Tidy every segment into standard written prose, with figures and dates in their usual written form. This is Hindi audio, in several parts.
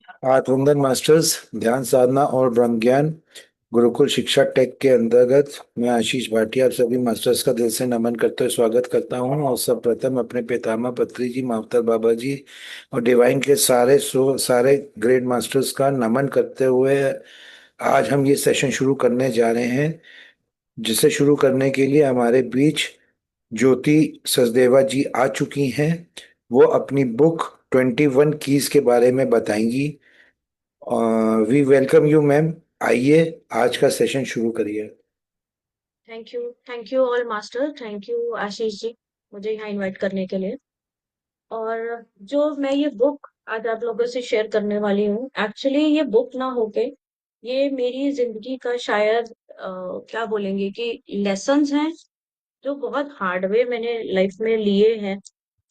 आत्मवंदन मास्टर्स ध्यान साधना और ब्रह्म ज्ञान गुरुकुल शिक्षा टेक के अंतर्गत मैं आशीष भाटिया आप सभी मास्टर्स का दिल से नमन करते हुए स्वागत करता हूं। और सब प्रथम अपने पितामह पत्री जी मावतर बाबा जी और डिवाइन के सारे ग्रेट मास्टर्स का नमन करते हुए आज हम ये सेशन शुरू करने जा रहे हैं, जिसे शुरू करने के लिए हमारे बीच ज्योति सचदेवा जी आ चुकी हैं। वो अपनी बुक 21 कीज के बारे में बताएंगी। We welcome you ma'am. आइए आज का सेशन शुरू करिए। Thank you all master. Thank you Ashish ji, मुझे यहाँ इनवाइट करने के लिए। और जो मैं ये बुक आज आप लोगों से शेयर करने वाली हूँ, एक्चुअली ये बुक ना होके ये मेरी जिंदगी का शायद क्या बोलेंगे कि लेसन्स हैं जो बहुत हार्ड वे मैंने लाइफ में लिए हैं।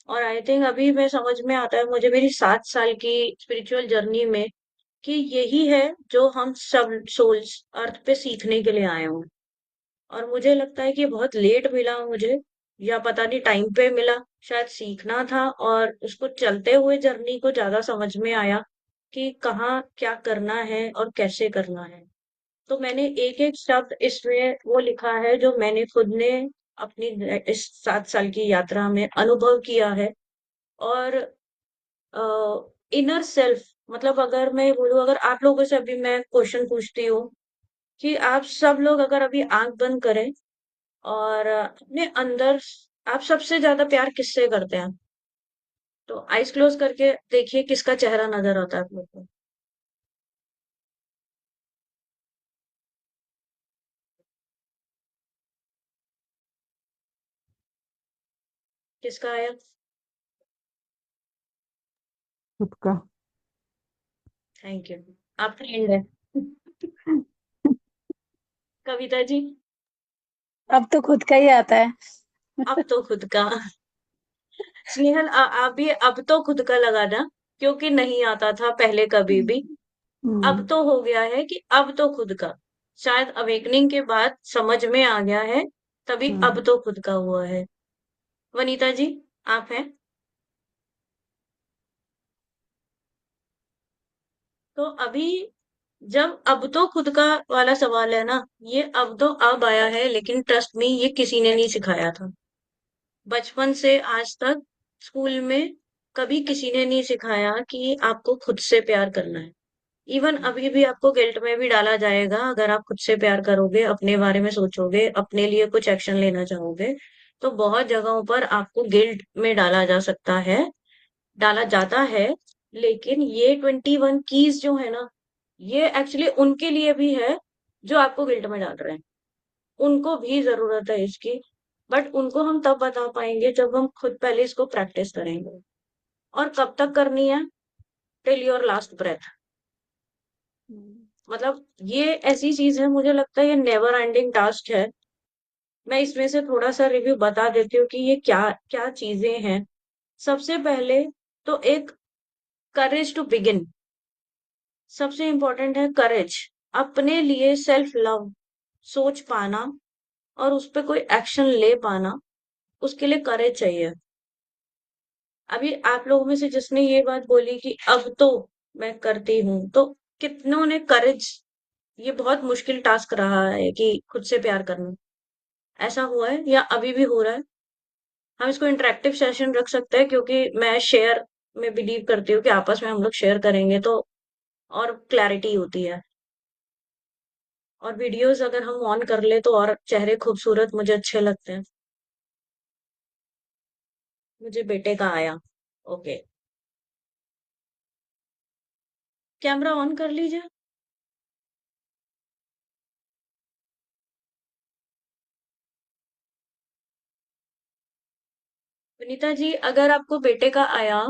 और आई थिंक अभी मैं समझ में आता है मुझे मेरी 7 साल की स्पिरिचुअल जर्नी में कि यही है जो हम सब सोल्स अर्थ पे सीखने के लिए आए हुए हैं। और मुझे लगता है कि बहुत लेट मिला मुझे, या पता नहीं टाइम पे मिला। शायद सीखना था और उसको चलते हुए जर्नी को ज्यादा समझ में आया कि कहाँ क्या करना है और कैसे करना है। तो मैंने एक एक शब्द इसमें वो लिखा है जो मैंने खुद ने अपनी इस 7 साल की यात्रा में अनुभव किया है। और इनर सेल्फ, मतलब अगर मैं बोलूं, अगर आप लोगों से अभी मैं क्वेश्चन पूछती हूँ कि आप सब लोग अगर अभी आंख बंद करें और अपने अंदर आप सबसे ज्यादा प्यार किससे करते हैं, तो आइज क्लोज करके देखिए किसका चेहरा नजर आता है आप लोग को। किसका आया? खुद का। Thank you. आप ट्रेंड है। कविता जी? अब तो खुद का ही आता है। अब तो खुद का। स्नेहल, आप भी अब तो खुद का लगाना, क्योंकि नहीं आता था पहले कभी भी। अब हम्म। तो हो गया है कि अब तो खुद का। शायद अवेकनिंग के बाद समझ में आ गया है, तभी अब हम्म। तो खुद का हुआ है। वनीता जी, आप हैं? तो अभी जब अब तो खुद का वाला सवाल है ना, ये अब तो अब आया है, लेकिन ट्रस्ट मी ये किसी ने नहीं सिखाया था। बचपन से आज तक स्कूल में कभी किसी ने नहीं सिखाया कि आपको खुद से प्यार करना है। इवन अभी भी आपको गिल्ट में भी डाला जाएगा अगर आप खुद से प्यार करोगे, अपने बारे में सोचोगे, अपने लिए कुछ एक्शन लेना चाहोगे। तो बहुत जगहों पर आपको गिल्ट में डाला जा सकता है, डाला जाता है। लेकिन ये 21 कीज जो है ना, ये एक्चुअली उनके लिए भी है जो आपको गिल्ट में डाल रहे हैं। उनको भी जरूरत है इसकी, बट उनको हम तब बता पाएंगे जब हम खुद पहले इसको प्रैक्टिस करेंगे। और कब तक करनी है? Till your last breath. मतलब ये ऐसी चीज है, मुझे लगता है ये नेवर एंडिंग टास्क है। मैं इसमें से थोड़ा सा रिव्यू बता देती हूँ कि ये क्या क्या चीजें हैं। सबसे पहले तो एक करेज टू बिगिन। सबसे इम्पोर्टेंट है करेज। अपने लिए सेल्फ लव सोच पाना और उस पे कोई एक्शन ले पाना, उसके लिए करेज चाहिए। अभी आप लोगों में से जिसने ये बात बोली कि अब तो मैं करती हूँ, तो कितनों ने करेज, ये बहुत मुश्किल टास्क रहा है कि खुद से प्यार करना, ऐसा हुआ है या अभी भी हो रहा है? हम इसको इंटरेक्टिव सेशन रख सकते हैं, क्योंकि मैं शेयर में बिलीव करती हूँ कि आपस में हम लोग शेयर करेंगे तो और क्लैरिटी होती है। और वीडियोस अगर हम ऑन कर ले तो और चेहरे खूबसूरत मुझे अच्छे लगते हैं। मुझे बेटे का आया। ओके, कैमरा ऑन कर लीजिए। विनीता जी, अगर आपको बेटे का आया,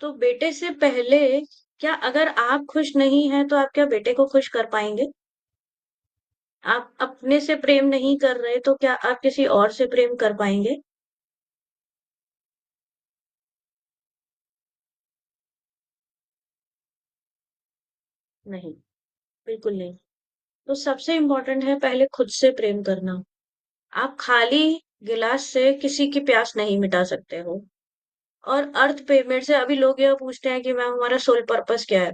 तो बेटे से पहले क्या, अगर आप खुश नहीं हैं तो आप क्या बेटे को खुश कर पाएंगे? आप अपने से प्रेम नहीं कर रहे तो क्या आप किसी और से प्रेम कर पाएंगे? नहीं, बिल्कुल नहीं। तो सबसे इम्पोर्टेंट है पहले खुद से प्रेम करना। आप खाली गिलास से किसी की प्यास नहीं मिटा सकते हो। और अर्थ पे मेरे से अभी लोग यह पूछते हैं कि मैम हमारा सोल पर्पस क्या है।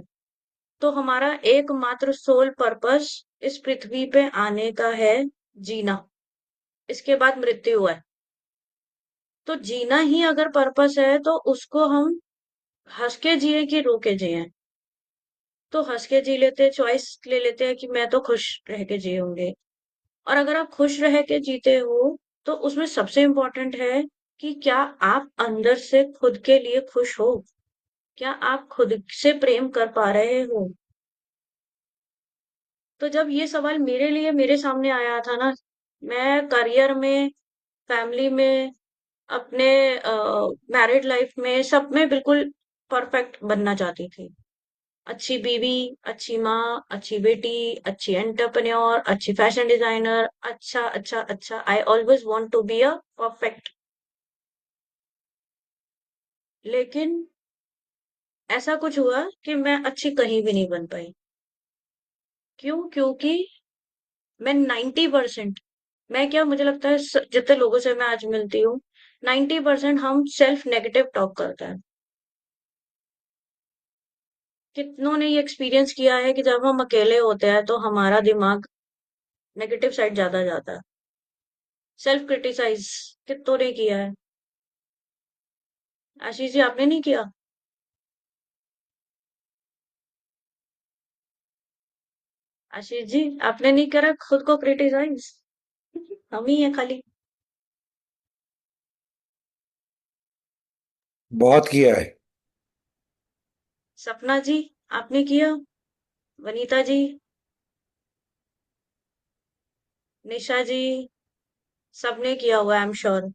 तो हमारा एकमात्र सोल पर्पस इस पृथ्वी पे आने का है, जीना। इसके बाद मृत्यु है। तो जीना ही अगर पर्पस है तो उसको हम हंस के जिए कि रो के जिए। तो हंस के जी लेते, चॉइस ले लेते हैं कि मैं तो खुश रह के जिए होंगे। और अगर आप खुश रह के जीते हो तो उसमें सबसे इम्पोर्टेंट है कि क्या आप अंदर से खुद के लिए खुश हो, क्या आप खुद से प्रेम कर पा रहे हो। तो जब ये सवाल मेरे लिए मेरे सामने आया था ना, मैं करियर में, फैमिली में, अपने मैरिड लाइफ में, सब में बिल्कुल परफेक्ट बनना चाहती थी। अच्छी बीवी, अच्छी माँ, अच्छी बेटी, अच्छी एंटरप्रेन्योर, अच्छी फैशन डिजाइनर, अच्छा अच्छा अच्छा, I always want to be a perfect. लेकिन ऐसा कुछ हुआ कि मैं अच्छी कहीं भी नहीं बन पाई। क्यों? क्योंकि मैं 90%, मैं क्या, मुझे लगता है जितने लोगों से मैं आज मिलती हूँ, 90% हम सेल्फ नेगेटिव टॉक करते हैं। कितनों ने ये एक्सपीरियंस किया है कि जब हम अकेले होते हैं तो हमारा दिमाग नेगेटिव साइड ज्यादा जाता है। सेल्फ क्रिटिसाइज कितनों ने किया है? आशीष जी, आपने नहीं किया? आशीष जी, आपने नहीं करा खुद को क्रिटिसाइज? हम ही है खाली। बहुत किया है। सपना जी, आपने किया? वनीता जी, निशा जी, सबने किया हुआ, आई एम श्योर।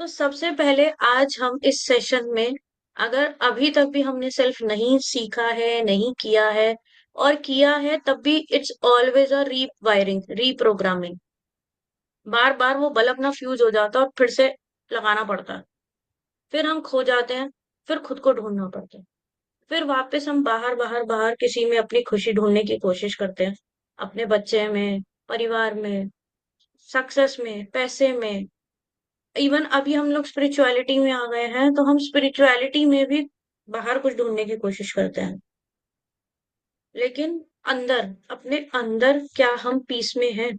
तो सबसे पहले आज हम इस सेशन में, अगर अभी तक भी हमने सेल्फ नहीं सीखा है, नहीं किया है, और किया है तब भी it's always a rewiring, reprogramming. बार बार वो बल्ब ना फ्यूज हो जाता है और फिर से लगाना पड़ता है। फिर हम खो जाते हैं, फिर खुद को ढूंढना पड़ता है। फिर वापस हम बाहर बाहर बाहर किसी में अपनी खुशी ढूंढने की कोशिश करते हैं। अपने बच्चे में, परिवार में, सक्सेस में, पैसे में। इवन अभी हम लोग स्पिरिचुअलिटी में आ गए हैं तो हम स्पिरिचुअलिटी में भी बाहर कुछ ढूंढने की कोशिश करते हैं। लेकिन अंदर, अपने अंदर क्या हम पीस में हैं?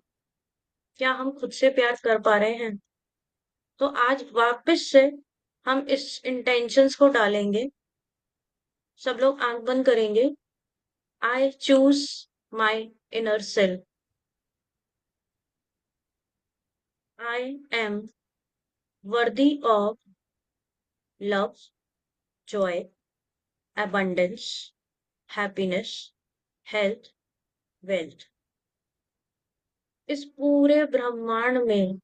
क्या हम खुद से प्यार कर पा रहे हैं? तो आज वापस से हम इस इंटेंशंस को डालेंगे। सब लोग आंख बंद करेंगे। I choose my inner self. I M worthy of love, Joy, abundance, happiness, health, wealth. इस पूरे ब्रह्मांड में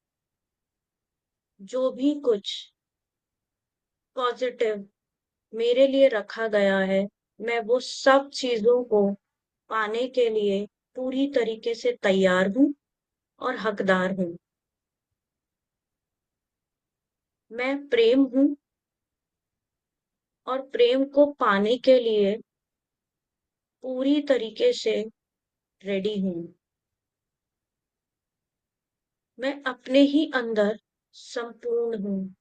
जो भी कुछ पॉजिटिव मेरे लिए रखा गया है, मैं वो सब चीजों को पाने के लिए पूरी तरीके से तैयार हूँ और हकदार हूँ। मैं प्रेम हूँ और प्रेम को पाने के लिए पूरी तरीके से रेडी हूँ। मैं अपने ही अंदर संपूर्ण हूँ।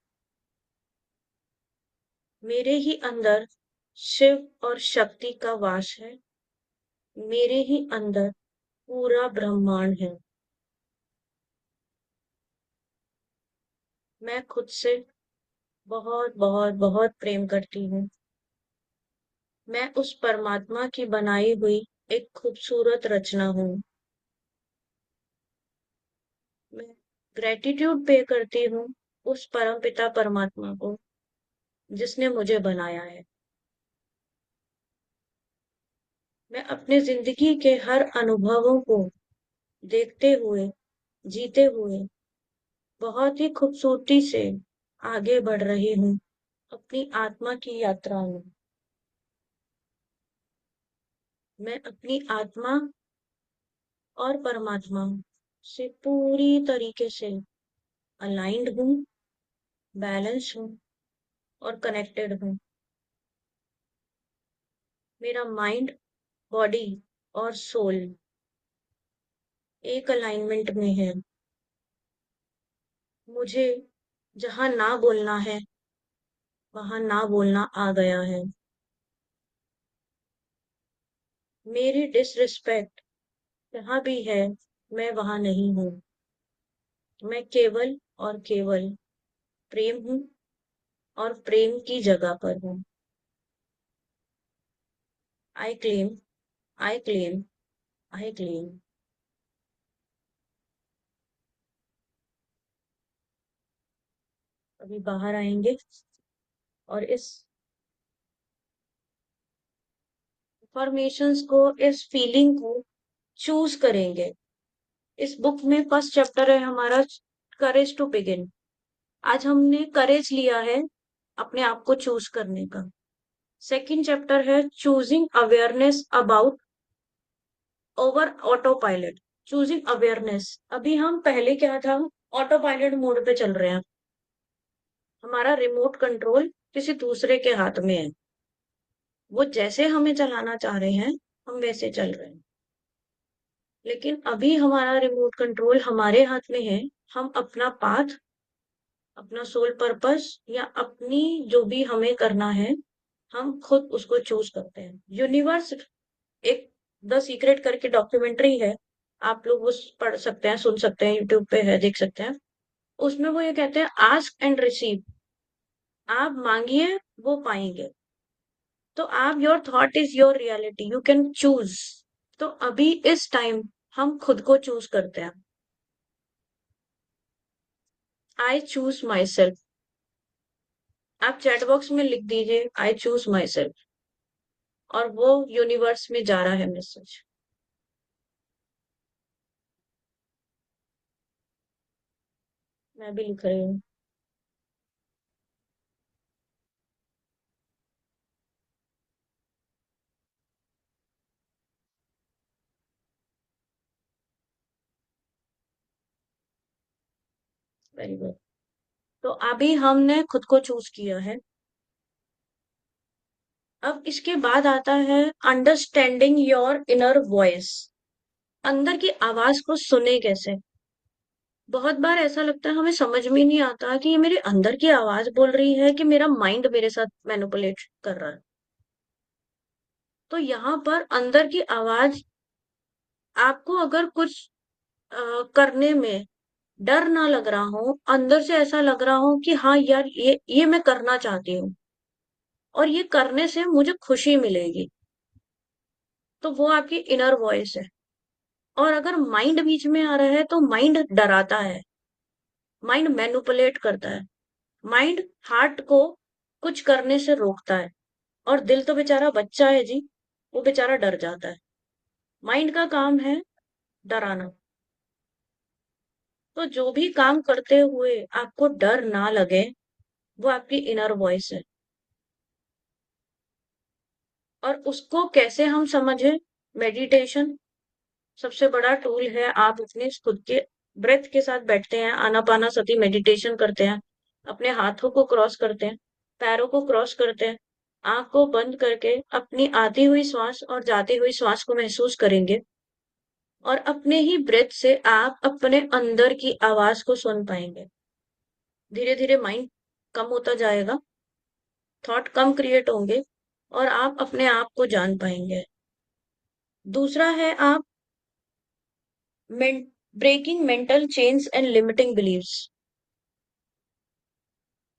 मेरे ही अंदर शिव और शक्ति का वास है। मेरे ही अंदर पूरा ब्रह्मांड है। मैं खुद से बहुत बहुत बहुत प्रेम करती हूँ। मैं उस परमात्मा की बनाई हुई एक खूबसूरत रचना हूँ। मैं ग्रेटिट्यूड पे करती हूँ उस परमपिता परमात्मा को जिसने मुझे बनाया है। मैं अपने जिंदगी के हर अनुभवों को देखते हुए, जीते हुए, बहुत ही खूबसूरती से आगे बढ़ रही हूँ अपनी आत्मा की यात्रा में। मैं अपनी आत्मा और परमात्मा से पूरी तरीके से अलाइंड हूँ, बैलेंस हूँ और कनेक्टेड हूँ। मेरा माइंड, बॉडी और सोल एक अलाइनमेंट में है। मुझे जहां ना बोलना है वहां ना बोलना आ गया है। मेरी डिसरिस्पेक्ट जहां भी है मैं वहां नहीं हूँ। मैं केवल और केवल प्रेम हूँ और प्रेम की जगह पर हूँ। I claim, I claim, I claim. अभी बाहर आएंगे और इस इंफॉर्मेशंस को, इस फीलिंग को चूज करेंगे। इस बुक में फर्स्ट चैप्टर है हमारा करेज टू बिगिन। आज हमने करेज लिया है अपने आप को चूज करने का। सेकंड चैप्टर है choosing awareness about over auto pilot. Choosing awareness, अभी हम पहले क्या था, ऑटो पायलट मोड पे चल रहे हैं। हमारा रिमोट कंट्रोल किसी दूसरे के हाथ में है। वो जैसे हमें चलाना चाह रहे हैं हम वैसे चल रहे हैं। लेकिन अभी हमारा रिमोट कंट्रोल हमारे हाथ में है। हम अपना पाथ, अपना सोल पर्पस या अपनी जो भी हमें करना है हम खुद उसको चूज करते हैं। यूनिवर्स एक द सीक्रेट करके डॉक्यूमेंट्री है, आप लोग उस पढ़ सकते हैं, सुन सकते हैं, यूट्यूब पे है, देख सकते हैं। उसमें वो ये कहते हैं आस्क एंड रिसीव। आप मांगिए वो पाएंगे। तो आप, your thought is your reality, you can choose. तो अभी इस टाइम हम खुद को चूज करते हैं। I choose my self. आप चैट बॉक्स में लिख दीजिए आई चूज माई सेल्फ, और वो यूनिवर्स में जा रहा है मैसेज। मैं भी लिख रही हूँ। Very good. तो अभी हमने खुद को चूज किया है। अब इसके बाद आता है अंडरस्टैंडिंग योर इनर वॉइस। अंदर की आवाज को सुने कैसे। बहुत बार ऐसा लगता है हमें समझ में नहीं आता कि ये मेरे अंदर की आवाज बोल रही है कि मेरा माइंड मेरे साथ मैनिपुलेट कर रहा है। तो यहाँ पर अंदर की आवाज, आपको अगर कुछ करने में डर ना लग रहा हो, अंदर से ऐसा लग रहा हो कि हाँ यार ये मैं करना चाहती हूँ और ये करने से मुझे खुशी मिलेगी, तो वो आपकी इनर वॉइस है। और अगर माइंड बीच में आ रहा है तो माइंड डराता है, माइंड मैनिपुलेट करता है, माइंड हार्ट को कुछ करने से रोकता है। और दिल तो बेचारा बच्चा है जी, वो बेचारा डर जाता है। माइंड का काम है डराना। तो जो भी काम करते हुए आपको डर ना लगे वो आपकी इनर वॉइस है। और उसको कैसे हम समझे, मेडिटेशन सबसे बड़ा टूल है। आप अपने खुद के ब्रेथ के साथ बैठते हैं, आनापाना सती मेडिटेशन करते हैं, अपने हाथों को क्रॉस करते हैं, पैरों को क्रॉस करते हैं, आंख को बंद करके अपनी आती हुई श्वास और जाती हुई श्वास को महसूस करेंगे। और अपने ही ब्रेथ से आप अपने अंदर की आवाज को सुन पाएंगे। धीरे धीरे माइंड कम होता जाएगा, थॉट कम क्रिएट होंगे और आप अपने आप को जान पाएंगे। दूसरा है आप breaking mental chains and limiting beliefs.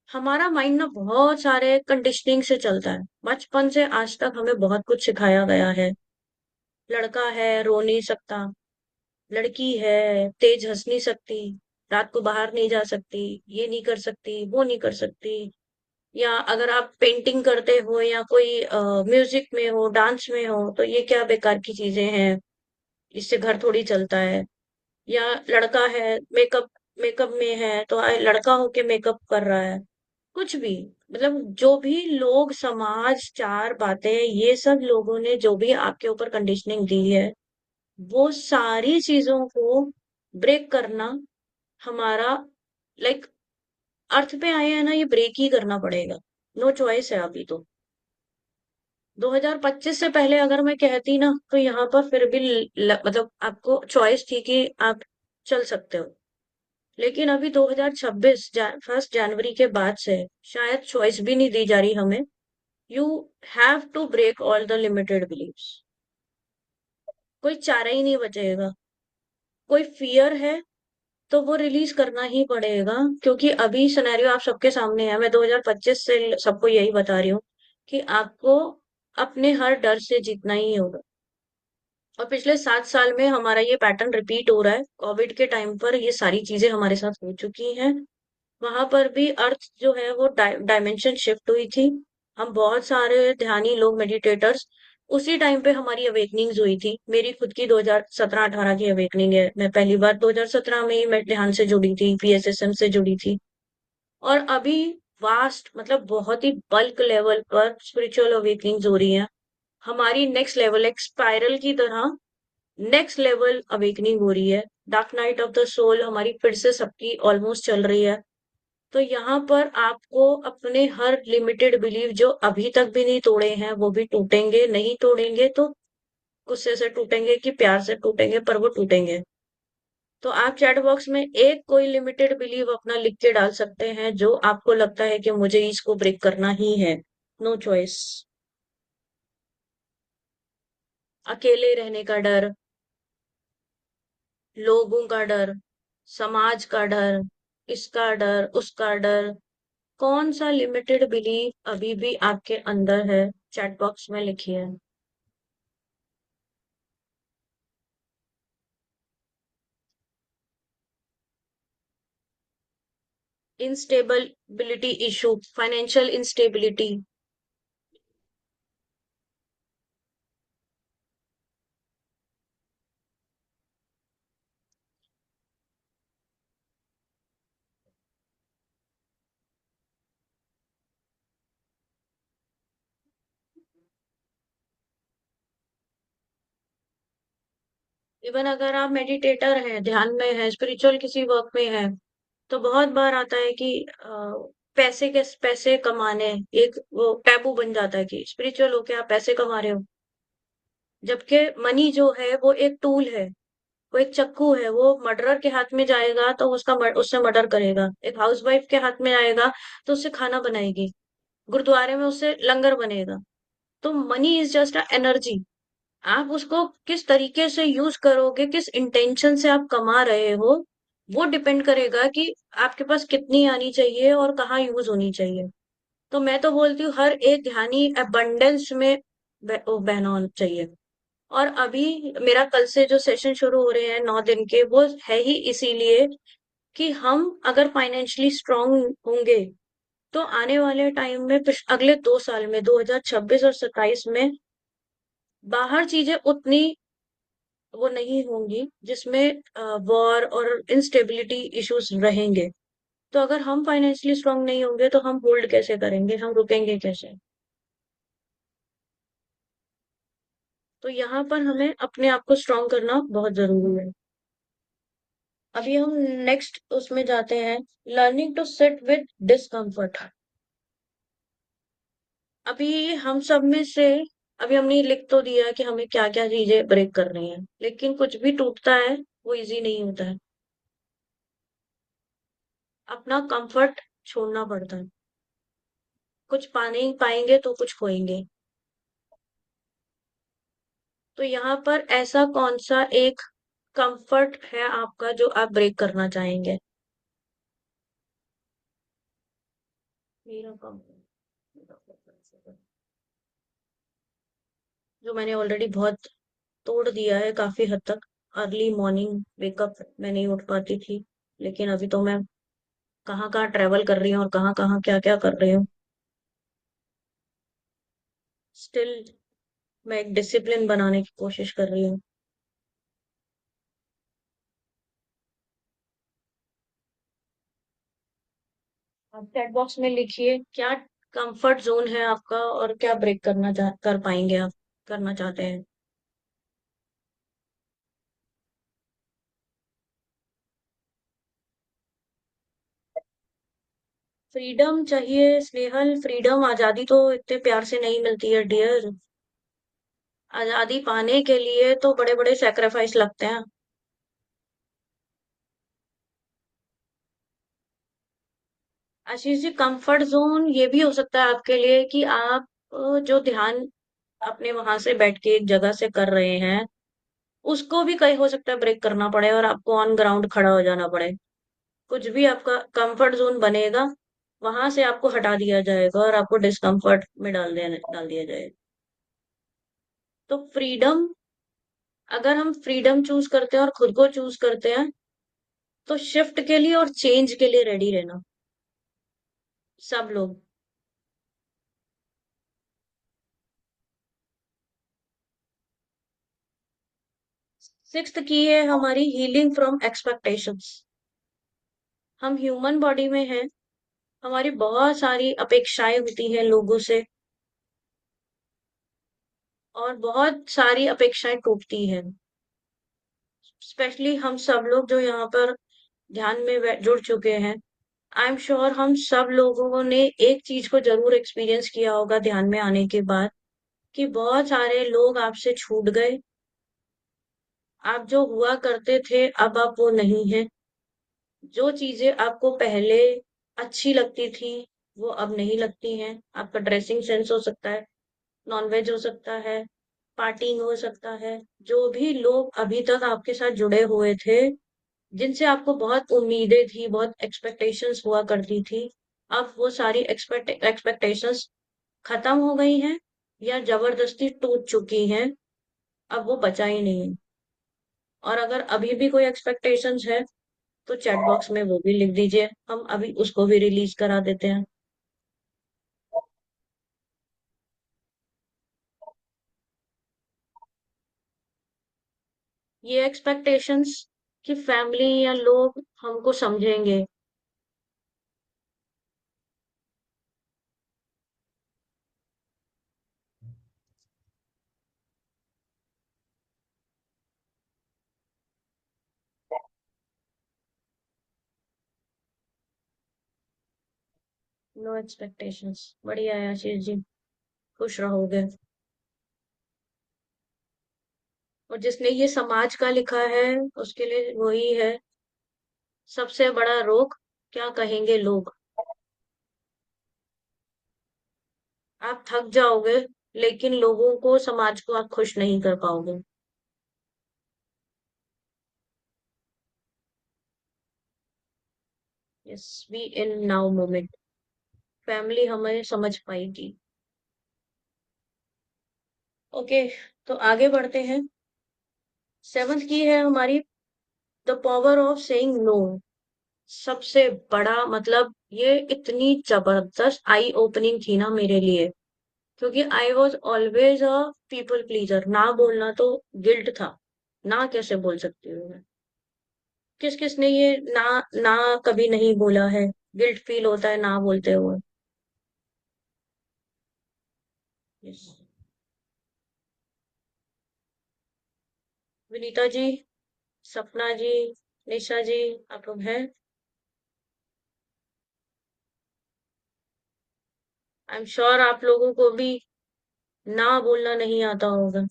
हमारा माइंड ना बहुत सारे कंडीशनिंग से चलता है। बचपन से आज तक हमें बहुत कुछ सिखाया गया है। लड़का है रो नहीं सकता, लड़की है तेज हंस नहीं सकती, रात को बाहर नहीं जा सकती, ये नहीं कर सकती, वो नहीं कर सकती। या अगर आप पेंटिंग करते हो या कोई म्यूजिक में हो, डांस में हो, तो ये क्या बेकार की चीजें हैं, इससे घर थोड़ी चलता है। या लड़का है मेकअप मेकअप में है तो लड़का होके मेकअप कर रहा है। कुछ भी, मतलब जो भी लोग, समाज, चार बातें, ये सब लोगों ने जो भी आपके ऊपर कंडीशनिंग दी है, वो सारी चीजों को ब्रेक करना हमारा, लाइक, अर्थ पे आए हैं ना, ये ब्रेक ही करना पड़ेगा। नो चॉइस है अभी तो। 2025 से पहले अगर मैं कहती ना तो यहाँ पर फिर भी मतलब आपको चॉइस थी कि आप चल सकते हो। लेकिन अभी 2026 फर्स्ट जनवरी के बाद से शायद चॉइस भी नहीं दी जा रही हमें। You have to break all the limited beliefs. कोई चारा ही नहीं बचेगा। कोई फियर है तो वो रिलीज करना ही पड़ेगा, क्योंकि अभी सिनेरियो आप सबके सामने है। मैं 2025 से सबको यही बता रही हूँ कि आपको अपने हर डर से जीतना ही होगा। और पिछले 7 साल में हमारा ये पैटर्न रिपीट हो रहा है। कोविड के टाइम पर ये सारी चीजें हमारे साथ हो चुकी हैं। वहां पर भी अर्थ जो है वो डायमेंशन शिफ्ट हुई थी। हम बहुत सारे ध्यानी लोग, मेडिटेटर्स, उसी टाइम पे हमारी अवेकनिंग्स हुई थी। मेरी खुद की 2017-18 की अवेकनिंग है। मैं पहली बार 2017 में ही मैं ध्यान से जुड़ी थी, पीएसएसएम से जुड़ी थी। और अभी वास्ट, मतलब बहुत ही बल्क लेवल पर स्पिरिचुअल अवेकनिंग्स हो रही हैं। हमारी नेक्स्ट लेवल, एक स्पाइरल की तरह नेक्स्ट लेवल अवेकनिंग हो रही है। Dark night of the soul हमारी फिर से सबकी ऑलमोस्ट चल रही है। तो यहाँ पर आपको अपने हर लिमिटेड बिलीव जो अभी तक भी नहीं तोड़े हैं वो भी टूटेंगे। नहीं तोड़ेंगे तो गुस्से से टूटेंगे कि प्यार से टूटेंगे, पर वो टूटेंगे। तो आप चैट बॉक्स में एक कोई लिमिटेड बिलीव अपना लिख के डाल सकते हैं जो आपको लगता है कि मुझे इसको ब्रेक करना ही है। No choice. अकेले रहने का डर, लोगों का डर, समाज का डर, इसका डर, उसका डर। कौन सा लिमिटेड बिलीफ अभी भी आपके अंदर है? चैट बॉक्स में लिखिए। Instability issue, financial instability. Even अगर आप मेडिटेटर हैं, ध्यान में हैं, स्पिरिचुअल किसी वर्क में हैं, तो बहुत बार आता है कि पैसे कमाने एक वो टैबू बन जाता है कि स्पिरिचुअल हो के आप पैसे कमा रहे हो। जबकि मनी जो है वो एक टूल है, वो एक चक्कू है। वो मर्डरर के हाथ में जाएगा तो उससे मर्डर करेगा। एक हाउसवाइफ के हाथ में आएगा तो उससे खाना बनाएगी। गुरुद्वारे में उससे लंगर बनेगा। तो money is just a energy. आप उसको किस तरीके से यूज करोगे, किस इंटेंशन से आप कमा रहे हो, वो डिपेंड करेगा कि आपके पास कितनी आनी चाहिए और कहाँ यूज होनी चाहिए। तो मैं तो बोलती हूँ हर एक ध्यानी अबंडेंस में वो बहना होना चाहिए। और अभी मेरा कल से जो सेशन शुरू हो रहे हैं 9 दिन के, वो है ही इसीलिए कि हम अगर फाइनेंशियली स्ट्रांग होंगे तो आने वाले टाइम में, अगले 2 साल में, 2026 और 27 में, बाहर चीजें उतनी वो नहीं होंगी जिसमें वॉर और इंस्टेबिलिटी इश्यूज रहेंगे। तो अगर हम फाइनेंशियली स्ट्रांग नहीं होंगे तो हम होल्ड कैसे करेंगे, हम रुकेंगे कैसे? तो यहाँ पर हमें अपने आप को स्ट्रांग करना बहुत जरूरी है। अभी हम नेक्स्ट उसमें जाते हैं, learning to sit with discomfort. अभी हम सब में से, अभी हमने लिख तो दिया कि हमें क्या क्या चीजें ब्रेक कर रही हैं, लेकिन कुछ भी टूटता है वो इजी नहीं होता है। अपना कंफर्ट छोड़ना पड़ता है। कुछ पाने पाएंगे तो कुछ खोएंगे। तो यहाँ पर ऐसा कौन सा एक कंफर्ट है आपका जो आप ब्रेक करना चाहेंगे? मेरा कंफर्ट जो मैंने ऑलरेडी बहुत तोड़ दिया है काफी हद तक। अर्ली मॉर्निंग वेकअप मैं नहीं उठ पाती थी, लेकिन अभी तो मैं कहाँ कहाँ ट्रेवल कर रही हूँ और कहाँ कहाँ क्या क्या कर रही हूँ। स्टिल मैं एक डिसिप्लिन बनाने की कोशिश कर रही हूँ। आप चैट बॉक्स में लिखिए क्या कंफर्ट जोन है आपका और क्या ब्रेक कर पाएंगे आप, करना चाहते हैं। फ्रीडम चाहिए स्नेहल, फ्रीडम, आजादी तो इतने प्यार से नहीं मिलती है डियर। आजादी पाने के लिए तो बड़े बड़े सेक्रीफाइस लगते हैं। आशीष जी, कंफर्ट जोन ये भी हो सकता है आपके लिए कि आप जो ध्यान अपने वहां से बैठ के एक जगह से कर रहे हैं, उसको भी कहीं हो सकता है ब्रेक करना पड़े और आपको ऑन ग्राउंड खड़ा हो जाना पड़े। कुछ भी आपका कंफर्ट जोन बनेगा, वहां से आपको हटा दिया जाएगा और आपको डिस्कम्फर्ट में डाल दिया जाएगा। तो फ्रीडम, अगर हम फ्रीडम चूज करते हैं और खुद को चूज करते हैं, तो शिफ्ट के लिए और चेंज के लिए रेडी रहना, सब लोग। सिक्स्थ की है हमारी हीलिंग फ्रॉम एक्सपेक्टेशंस। हम ह्यूमन बॉडी में हैं, हमारी बहुत सारी अपेक्षाएं होती हैं लोगों से, और बहुत सारी अपेक्षाएं टूटती हैं। स्पेशली हम सब लोग जो यहाँ पर ध्यान में जुड़ चुके हैं, आई एम श्योर हम सब लोगों ने एक चीज को जरूर एक्सपीरियंस किया होगा ध्यान में आने के बाद, कि बहुत सारे लोग आपसे छूट गए। आप जो हुआ करते थे अब आप वो नहीं है। जो चीजें आपको पहले अच्छी लगती थी, वो अब नहीं लगती हैं। आपका ड्रेसिंग सेंस हो सकता है, नॉनवेज हो सकता है, पार्टिंग हो सकता है। जो भी लोग अभी तक आपके साथ जुड़े हुए थे, जिनसे आपको बहुत उम्मीदें थी, बहुत एक्सपेक्टेशंस हुआ करती थी, अब वो सारी एक्सपेक्टेशंस खत्म हो गई हैं या जबरदस्ती टूट चुकी हैं। अब वो बचा ही नहीं है। और अगर अभी भी कोई एक्सपेक्टेशंस है, तो चैट बॉक्स में वो भी लिख दीजिए, हम अभी उसको भी रिलीज करा देते हैं। ये एक्सपेक्टेशंस कि फैमिली या लोग हमको समझेंगे। नो एक्सपेक्टेशंस, बढ़िया है आशीष जी, खुश रहोगे। और जिसने ये समाज का लिखा है, उसके लिए वही है सबसे बड़ा रोग, क्या कहेंगे लोग। आप थक जाओगे, लेकिन लोगों को, समाज को आप खुश नहीं कर पाओगे। Yes, be in now moment. Family हमें समझ पाएगी। ओके, तो आगे बढ़ते हैं। सेवंथ की है हमारी the power of saying no. सबसे बड़ा मतलब, ये इतनी जबरदस्त आई ओपनिंग थी ना मेरे लिए, क्योंकि I was always a people pleaser. ना बोलना तो गिल्ट था। ना कैसे बोल सकती हूँ मैं? किस किस ने ये ना ना कभी नहीं बोला है? गिल्ट फील होता है ना बोलते हुए। यस। विनीता जी, सपना जी, निशा जी, आप लोग हैं? आई एम श्योर आप लोगों को भी ना बोलना नहीं आता होगा,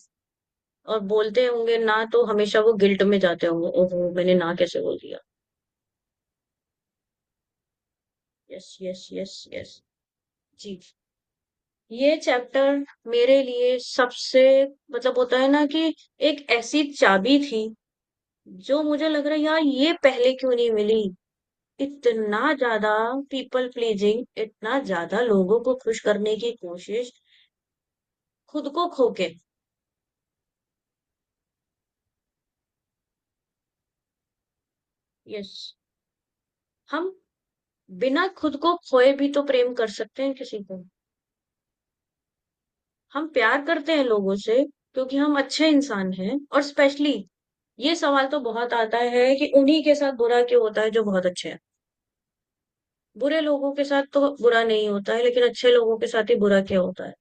और बोलते होंगे ना तो हमेशा वो गिल्ट में जाते होंगे, ओहो मैंने ना कैसे बोल दिया। Yes yes yes yes. जी, ये चैप्टर मेरे लिए सबसे, मतलब होता है ना कि एक ऐसी चाबी थी, जो मुझे लग रहा है यार ये पहले क्यों नहीं मिली। इतना ज्यादा पीपल प्लीजिंग, इतना ज्यादा लोगों को खुश करने की कोशिश, खुद को खो के। यस, हम बिना खुद को खोए भी तो प्रेम कर सकते हैं किसी को। हम प्यार करते हैं लोगों से क्योंकि हम अच्छे इंसान हैं, और स्पेशली ये सवाल तो बहुत आता है कि उन्हीं के साथ बुरा क्यों होता है जो बहुत अच्छे हैं। बुरे लोगों के साथ तो बुरा नहीं होता है, लेकिन अच्छे लोगों के साथ ही बुरा क्यों होता है?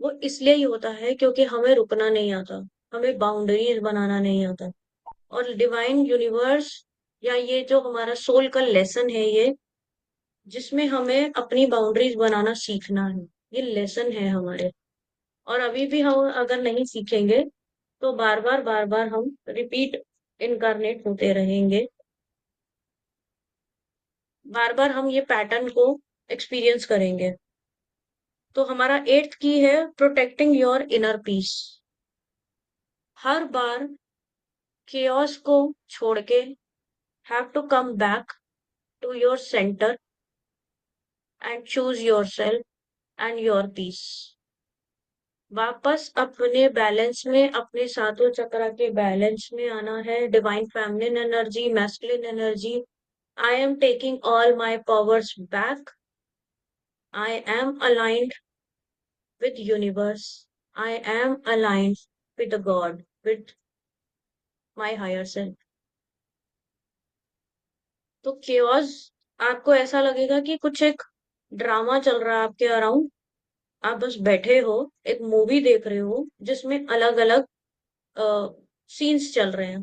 वो इसलिए ही होता है क्योंकि हमें रुकना नहीं आता, हमें बाउंड्रीज बनाना नहीं आता। और डिवाइन यूनिवर्स, या ये जो हमारा सोल का लेसन है, ये जिसमें हमें अपनी बाउंड्रीज बनाना सीखना है, ये लेसन है हमारे। और अभी भी हम अगर नहीं सीखेंगे, तो बार बार हम रिपीट इनकारनेट होते रहेंगे। बार बार हम ये पैटर्न को एक्सपीरियंस करेंगे। तो हमारा 8th की है प्रोटेक्टिंग योर इनर पीस। हर बार केओस को छोड़ के have to come back to your centre and choose yourself and your peace. वापस अपने बैलेंस में, अपने सातों चक्र के बैलेंस में आना है। Divine feminine energy, masculine energy. I am taking all my powers back. I am aligned with universe. I am aligned with the God, with my higher self. तो chaos, आपको ऐसा लगेगा कि कुछ एक ड्रामा चल रहा है आपके अराउंड। आप बस बैठे हो, एक मूवी देख रहे हो जिसमें अलग अलग सीन्स चल रहे हैं।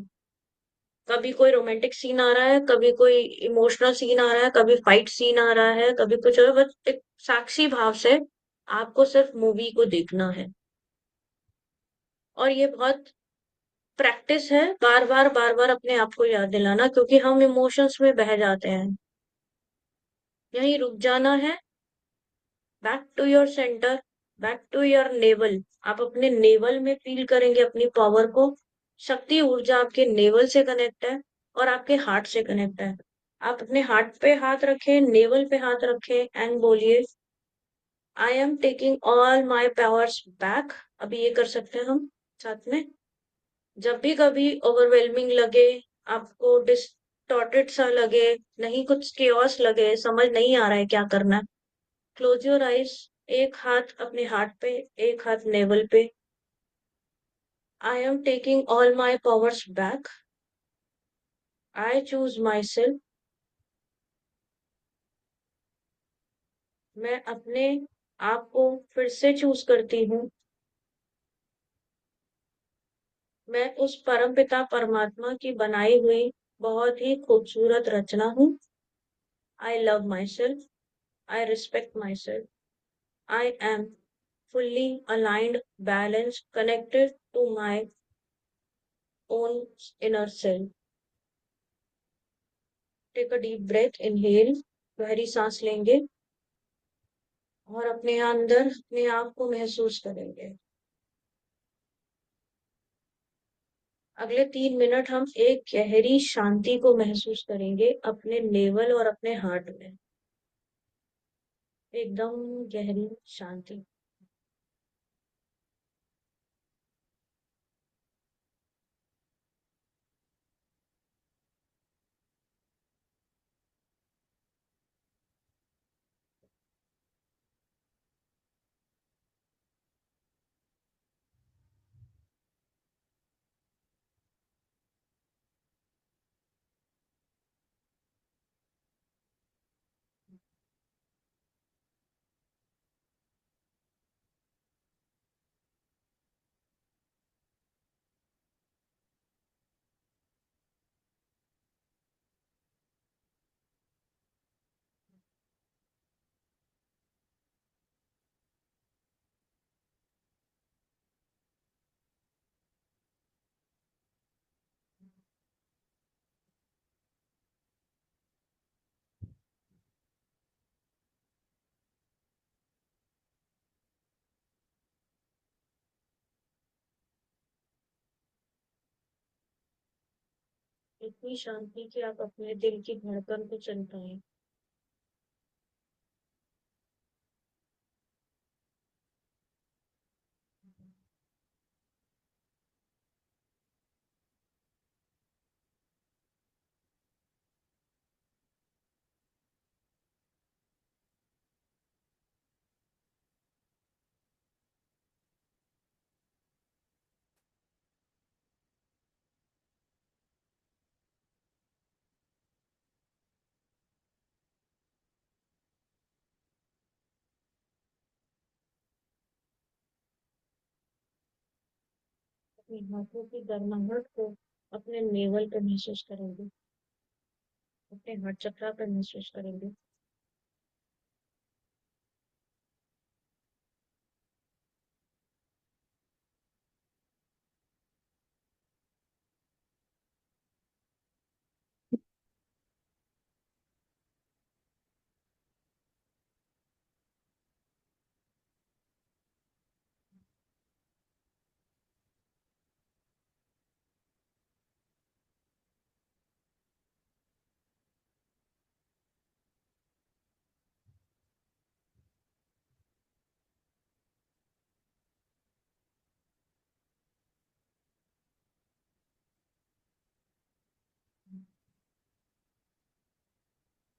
कभी कोई रोमांटिक सीन आ रहा है, कभी कोई इमोशनल सीन आ रहा है, कभी फाइट सीन आ रहा है, कभी कुछ और। बस एक साक्षी भाव से आपको सिर्फ मूवी को देखना है। और ये बहुत प्रैक्टिस है, बार बार अपने आप को याद दिलाना, क्योंकि हम इमोशंस में बह जाते हैं। यहीं रुक जाना है। Back to your centre, back to your navel. आप अपने नेवल में फील करेंगे अपनी पावर को। शक्ति ऊर्जा आपके नेवल से कनेक्ट है और आपके हार्ट से कनेक्ट है। आप अपने हार्ट पे हाथ रखें, नेवल पे हाथ रखें एंड बोलिए I am taking all my powers back. अभी ये कर सकते हैं हम साथ में। जब भी कभी ओवरवेलमिंग लगे, आपको डिस्टॉर्टेड सा लगे, नहीं कुछ केओस लगे, समझ नहीं आ रहा है क्या करना है, क्लोज योर आइज। एक हाथ अपने हार्ट पे, एक हाथ नेवल पे। I am taking all my powers back. I choose my self. मैं अपने आप को फिर से चूज करती हूँ। मैं उस परमपिता परमात्मा की बनाई हुई बहुत ही खूबसूरत रचना हूँ। आई love myself. I respect my self. I am fully aligned, balanced, connected to my own inner self. Take a deep breath, inhale, गहरी सांस लेंगे और अपने अंदर अपने आप को महसूस करेंगे। अगले 3 मिनट हम एक गहरी शांति को महसूस करेंगे अपने नेवल और अपने हार्ट में। एकदम गहरी शांति। इतनी शांति कि आप अपने दिल की धड़कन को सुन पाए। अपने हाथों की गर्माहट को अपने नेवल पे महसूस करेंगे, अपने हार्ट चक्रा पे महसूस करेंगे।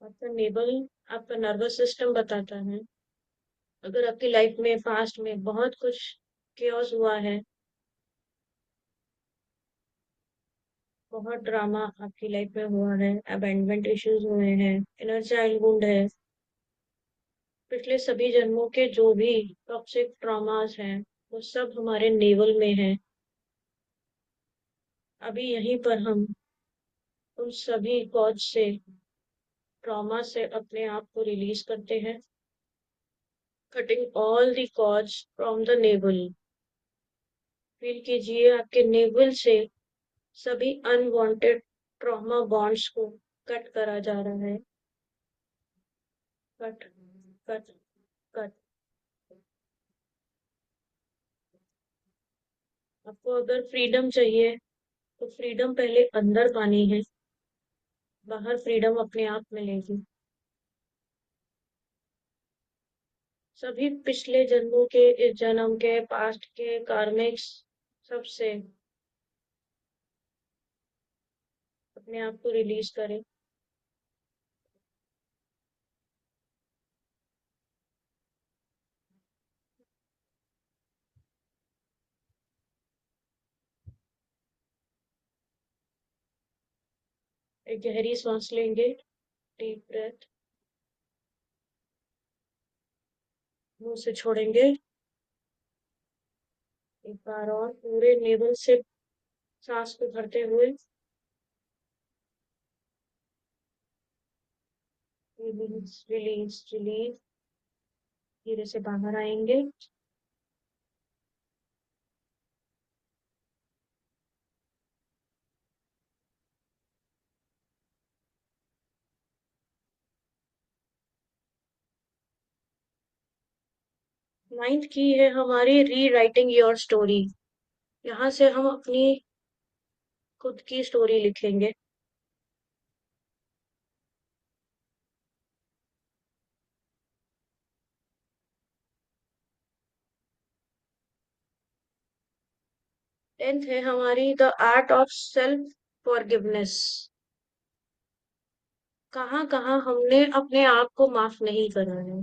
आपका नेवल आपका नर्वस सिस्टम बताता है। अगर आपकी लाइफ में पास्ट में बहुत कुछ केओस हुआ है, बहुत ड्रामा आपकी लाइफ में हुआ है, अबैंडमेंट इश्यूज हुए हैं, इनर चाइल्ड वुंड है, पिछले सभी जन्मों के जो भी टॉक्सिक ट्रॉमास हैं, वो सब हमारे नेवल में हैं। अभी यहीं पर हम उन सभी कॉज से, ट्रॉमा से अपने आप को रिलीज करते हैं, cutting all the cause from the naval. Feel कीजिए आपके नेवल से सभी अनवांटेड ट्रॉमा बॉन्ड्स को कट करा जा रहा है। Cut cut cut. आपको अगर फ्रीडम चाहिए तो फ्रीडम पहले अंदर पानी है, बाहर फ्रीडम अपने आप मिलेगी। सभी पिछले जन्मों के, इस जन्म के, पास्ट के कार्मिक्स सबसे अपने आप को रिलीज करें। एक गहरी सांस लेंगे, डीप ब्रेथ, मुंह से छोड़ेंगे। एक बार और पूरे नेवल से सांस को भरते हुए रिलीज रिलीज रिलीज, धीरे से बाहर आएंगे। 9th की है हमारी री राइटिंग योर स्टोरी। यहाँ से हम अपनी खुद की स्टोरी लिखेंगे। टेंथ है हमारी the art of self forgiveness. कहाँ कहाँ हमने अपने आप को माफ नहीं करा है।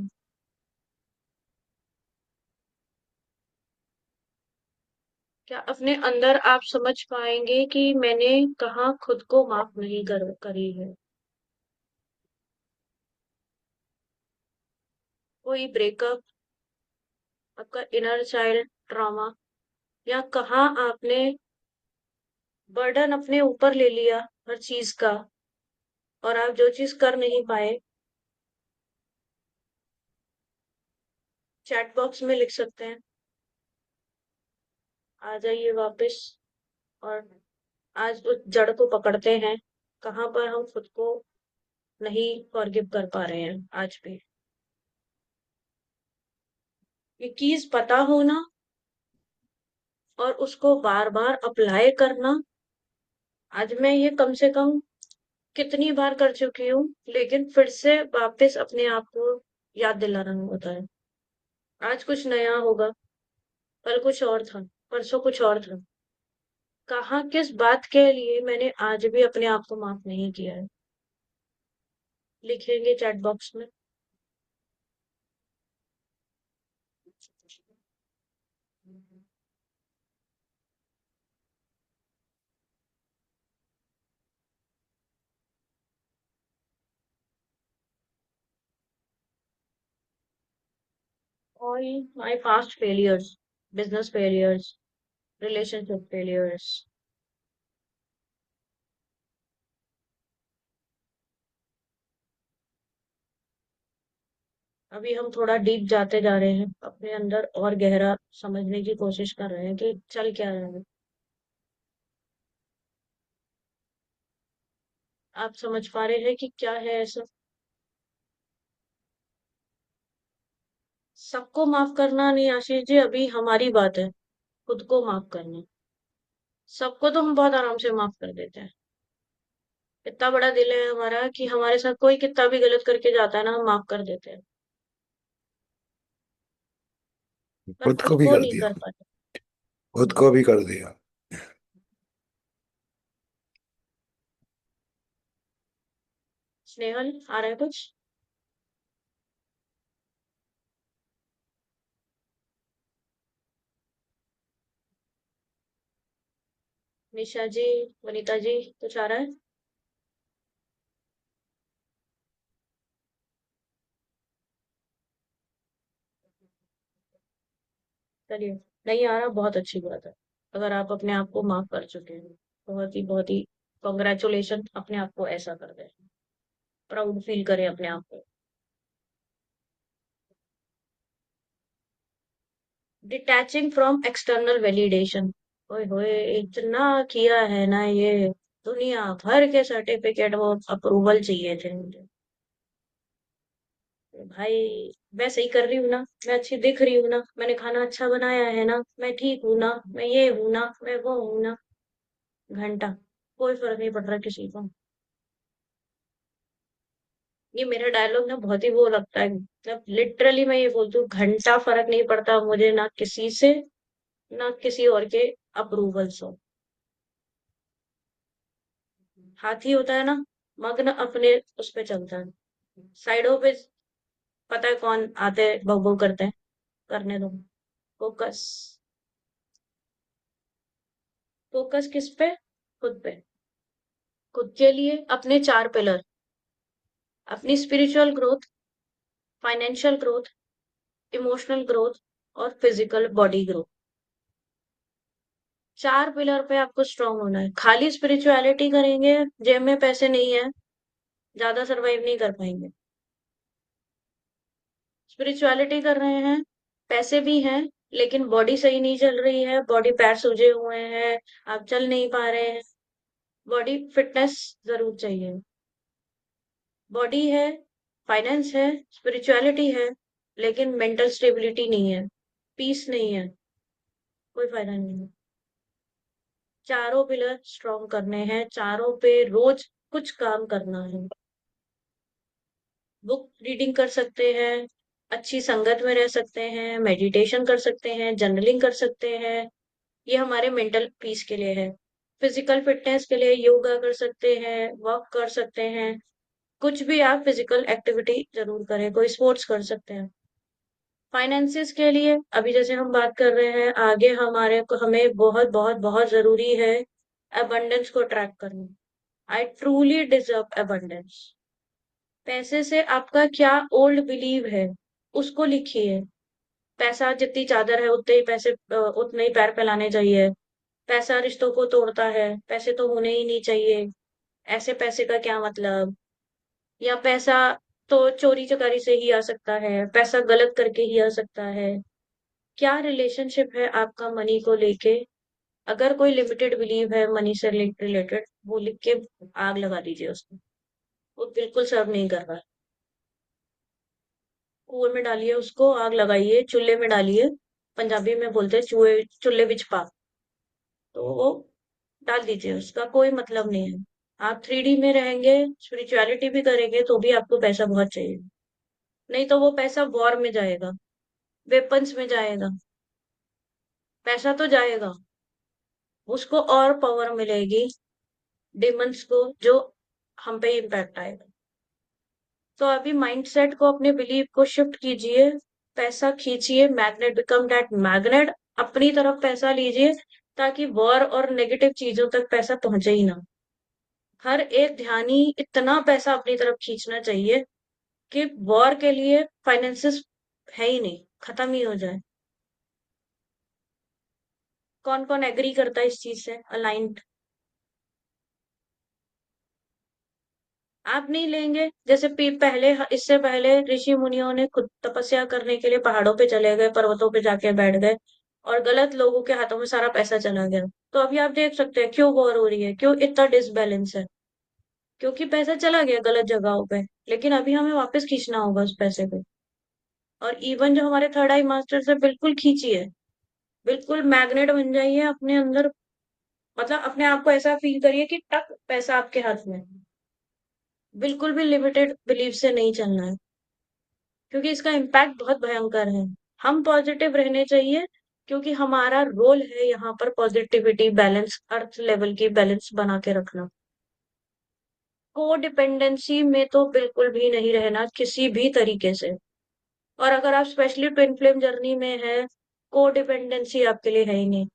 क्या अपने अंदर आप समझ पाएंगे कि मैंने कहाँ खुद को माफ नहीं करी है। कोई ब्रेकअप, आपका इनर चाइल्ड ट्रॉमा, या कहाँ आपने बर्डन अपने ऊपर ले लिया हर चीज का, और आप जो चीज कर नहीं पाए, चैट बॉक्स में लिख सकते हैं। आ जाइए वापस और आज उस जड़ को पकड़ते हैं, कहाँ पर हम खुद को नहीं फॉरगिव कर पा रहे हैं आज भी। ये कीज पता होना और उसको बार बार अप्लाई करना, आज मैं ये कम से कम कितनी बार कर चुकी हूँ, लेकिन फिर से वापस अपने आप को याद दिलाना होता है। आज कुछ नया होगा, कल कुछ और था, परसों कुछ और था। कहाँ किस बात के लिए मैंने आज भी अपने आप को माफ नहीं किया है, लिखेंगे चैट बॉक्स में। all my past failures, business failures, relationship failures। अभी हम थोड़ा डीप जाते जा रहे हैं, अपने अंदर और गहरा समझने की कोशिश कर रहे हैं कि चल क्या रहा है। आप समझ पा रहे हैं कि क्या है ऐसा। सबको माफ करना नहीं आशीष जी, अभी हमारी बात है खुद को माफ करना। सबको तो हम बहुत आराम से माफ कर देते हैं। इतना बड़ा दिल है हमारा कि हमारे साथ कोई कितना भी गलत करके जाता है ना, हम माफ कर देते हैं। पर खुद खुद को भी को कर नहीं दिया, कर पाते। खुद को भी कर दिया। स्नेहल आ रहा है कुछ? निशा जी, वनीता जी, कुछ आ रहा है? चलिए, नहीं आ रहा, बहुत अच्छी बात है। अगर आप अपने आप को माफ कर चुके हैं, बहुत ही कॉन्ग्रेचुलेशन, अपने आप को ऐसा कर दे, प्राउड फील करें अपने आप को। Detaching from external validation. ओए होए, इतना किया है ना ये, दुनिया भर के सर्टिफिकेट वो अप्रूवल चाहिए थे मुझे। भाई, मैं सही कर रही हूँ ना, मैं अच्छी दिख रही हूँ ना, मैंने खाना अच्छा बनाया है ना, मैं ठीक हूँ ना, मैं ये हूँ ना, मैं वो हूँ ना। घंटा, कोई फर्क नहीं पड़ रहा किसी को। ये मेरा डायलॉग ना बहुत ही वो लगता है, मतलब लिटरली मैं ये बोलती हूँ, घंटा फर्क नहीं पड़ता मुझे, ना किसी से, ना किसी और के अप्रूवल से। हाथी होता है ना, मग्न अपने उस पे चलता है, साइडों पे पता है कौन आते भौ भौ करते हैं, करने दो। फोकस, फोकस किस पे? खुद पे। खुद के लिए अपने चार पिलर, अपनी spiritual growth, financial growth, emotional growth और फिजिकल बॉडी ग्रोथ। चार पिलर पे आपको स्ट्रांग होना है। खाली स्पिरिचुअलिटी करेंगे, जेब में पैसे नहीं है, ज्यादा सरवाइव नहीं कर पाएंगे। स्पिरिचुअलिटी कर रहे हैं, पैसे भी हैं, लेकिन बॉडी सही नहीं चल रही है, बॉडी पैर सूजे हुए हैं, आप चल नहीं पा रहे हैं। बॉडी फिटनेस जरूर चाहिए। बॉडी है, फाइनेंस है, स्पिरिचुअलिटी है, लेकिन मेंटल स्टेबिलिटी नहीं है, पीस नहीं है, कोई फायदा नहीं है। चारों पिलर स्ट्रॉन्ग करने हैं, चारों पे रोज कुछ काम करना है। बुक रीडिंग कर सकते हैं, अच्छी संगत में रह सकते हैं, मेडिटेशन कर सकते हैं, जर्नलिंग कर सकते हैं, ये हमारे मेंटल पीस के लिए है। फिजिकल फिटनेस के लिए योगा कर सकते हैं, वॉक कर सकते हैं, कुछ भी आप फिजिकल एक्टिविटी जरूर करें, कोई स्पोर्ट्स कर सकते हैं। फाइनेंसिस के लिए अभी जैसे हम बात कर रहे हैं, आगे हमारे को हमें बहुत बहुत बहुत जरूरी है अबंडेंस को ट्रैक करना। I truly deserve abundance. पैसे से आपका क्या ओल्ड बिलीव है, उसको लिखिए। पैसा जितनी चादर है उतने ही पैसे, उतने ही पैर फैलाने चाहिए। पैसा रिश्तों को तोड़ता है, पैसे तो होने ही नहीं चाहिए, ऐसे पैसे का क्या मतलब। या पैसा तो चोरी चकारी से ही आ सकता है, पैसा गलत करके ही आ सकता है। क्या रिलेशनशिप है आपका मनी को लेके? अगर कोई लिमिटेड बिलीव है मनी से रिलेटेड, वो लिख के आग लगा दीजिए उसको, वो बिल्कुल सर्व नहीं कर रहा है। कुएं में डालिए उसको, आग लगाइए, चूल्हे में डालिए, पंजाबी में बोलते हैं चूहे चूल्हे बिच पा, तो वो डाल दीजिए, उसका कोई मतलब नहीं है। आप 3D में रहेंगे, स्पिरिचुअलिटी भी करेंगे, तो भी आपको पैसा बहुत चाहिए। नहीं तो वो पैसा वॉर में जाएगा, वेपन्स में जाएगा, पैसा तो जाएगा, उसको और पावर मिलेगी डिमंस को, जो हम पे इम्पैक्ट आएगा। तो अभी माइंडसेट को, अपने बिलीव को शिफ्ट कीजिए, पैसा खींचिए, मैग्नेट बिकम दैट मैग्नेट, अपनी तरफ पैसा लीजिए, ताकि वॉर और नेगेटिव चीजों तक पैसा पहुंचे ही ना। हर एक ध्यानी इतना पैसा अपनी तरफ खींचना चाहिए कि वॉर के लिए फाइनेंसिस है ही नहीं, खत्म ही हो जाए। कौन कौन एग्री करता है इस चीज से, अलाइंड? आप नहीं लेंगे, जैसे पहले, इससे पहले ऋषि मुनियों ने खुद तपस्या करने के लिए पहाड़ों पे चले गए, पर्वतों पे जाके बैठ गए, और गलत लोगों के हाथों में सारा पैसा चला गया। तो अभी आप देख सकते हैं क्यों वॉर हो रही है, क्यों इतना डिसबैलेंस है, क्योंकि पैसा चला गया गलत जगहों पे। लेकिन अभी हमें वापस खींचना होगा उस पैसे को। और इवन जो हमारे थर्ड आई मास्टर्स है, बिल्कुल खींचिए, बिल्कुल मैग्नेट बन जाइए अपने अंदर। मतलब अपने आप को ऐसा फील करिए कि टक पैसा आपके हाथ में है। बिल्कुल भी लिमिटेड बिलीव से नहीं चलना है, क्योंकि इसका इम्पैक्ट बहुत भयंकर है। हम पॉजिटिव रहने चाहिए, क्योंकि हमारा रोल है यहाँ पर पॉजिटिविटी बैलेंस, अर्थ लेवल की बैलेंस बना के रखना। को डिपेंडेंसी में तो बिल्कुल भी नहीं रहना किसी भी तरीके से। और अगर आप स्पेशली ट्विन फ्लेम जर्नी में है, को डिपेंडेंसी आपके लिए है ही नहीं।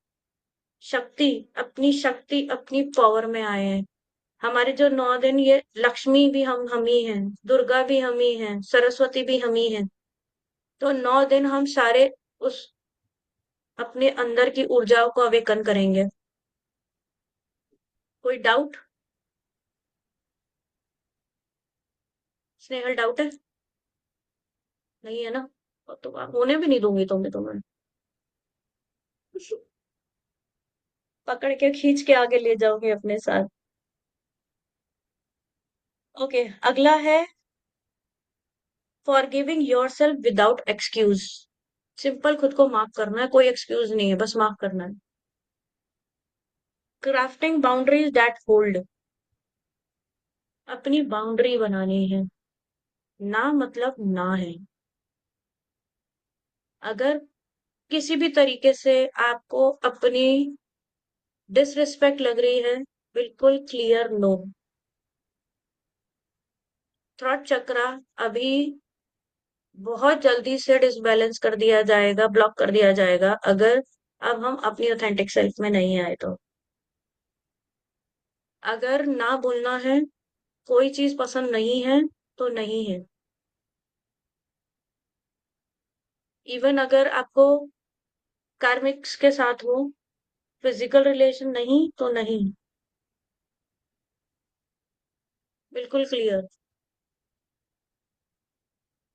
शक्ति अपनी पावर में आए हैं। हमारे जो 9 दिन, ये लक्ष्मी भी हम ही हैं, दुर्गा भी हम ही हैं, सरस्वती भी हम ही हैं। तो 9 दिन हम सारे उस अपने अंदर की ऊर्जाओं को अवेकन करेंगे। कोई डाउट? स्नेहल, डाउट है? नहीं है ना? तो आप होने भी नहीं दूंगी तुम्हें। पकड़ के खींच के आगे ले जाओगे अपने साथ। ओके, अगला है forgiving yourself without excuse. Simple खुद को माफ करना है, कोई एक्सक्यूज नहीं है, बस माफ करना है। Crafting boundaries that hold. अपनी बाउंड्री बनानी है। ना मतलब ना है। अगर किसी भी तरीके से आपको अपनी डिसरिस्पेक्ट लग रही है, बिल्कुल क्लियर नो। थ्रॉट चक्रा अभी बहुत जल्दी से डिसबैलेंस कर दिया जाएगा, ब्लॉक कर दिया जाएगा, अगर अब हम अपनी ऑथेंटिक सेल्फ में नहीं आए तो। अगर ना बोलना है, कोई चीज पसंद नहीं है, तो नहीं है। इवन अगर आपको कार्मिक्स के साथ हो, फिजिकल रिलेशन नहीं तो नहीं। बिल्कुल क्लियर।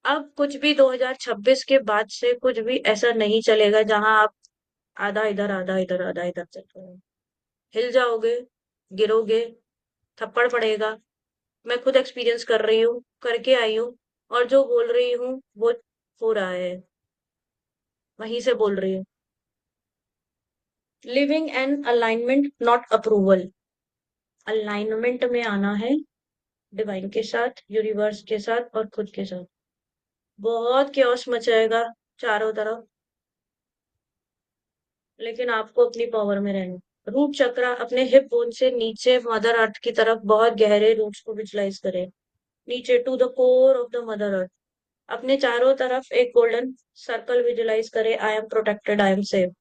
अब कुछ भी 2026 के बाद से कुछ भी ऐसा नहीं चलेगा जहां आप आधा इधर आधा इधर आधा इधर चल रहे हो। हिल जाओगे, गिरोगे, थप्पड़ पड़ेगा। मैं खुद एक्सपीरियंस कर रही हूँ, करके आई हूँ। और जो बोल रही हूँ वो हो रहा है, वहीं से बोल रही हूँ। Living in alignment not approval. Alignment में आना है, डिवाइन के साथ, यूनिवर्स के साथ और खुद के साथ। बहुत क्योस मचाएगा चारों तरफ, लेकिन आपको अपनी पावर में रहना। रूट चक्र अपने हिप बोन से नीचे मदर अर्थ की तरफ बहुत गहरे रूट्स को विजुलाइज करें। नीचे to the core of the mother earth. अपने चारों तरफ एक गोल्डन सर्कल विजुलाइज करें। I am protected, I am safe.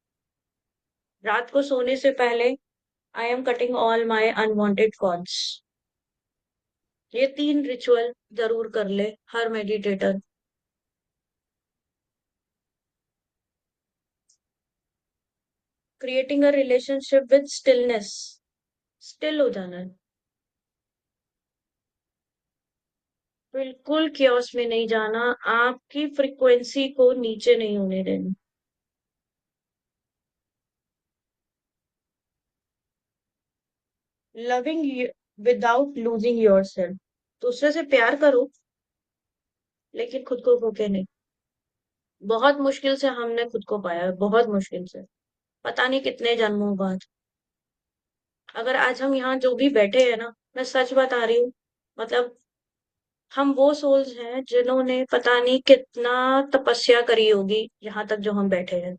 रात को सोने से पहले I am cutting all my unwanted cords. ये 3 रिचुअल जरूर कर ले हर meditator. Creating a relationship with stillness. Still हो जाना है, बिल्कुल क्योस में नहीं जाना, आपकी फ्रीक्वेंसी को नीचे नहीं होने देना। Loving without losing yourself. दूसरे से प्यार करो, लेकिन खुद को खोके नहीं। बहुत मुश्किल से हमने खुद को पाया है, बहुत मुश्किल से, पता नहीं कितने जन्मों बाद। अगर आज हम यहाँ जो भी बैठे हैं ना, मैं सच बता रही हूँ, मतलब हम वो सोल्स हैं जिन्होंने पता नहीं कितना तपस्या करी होगी यहाँ तक जो हम बैठे हैं।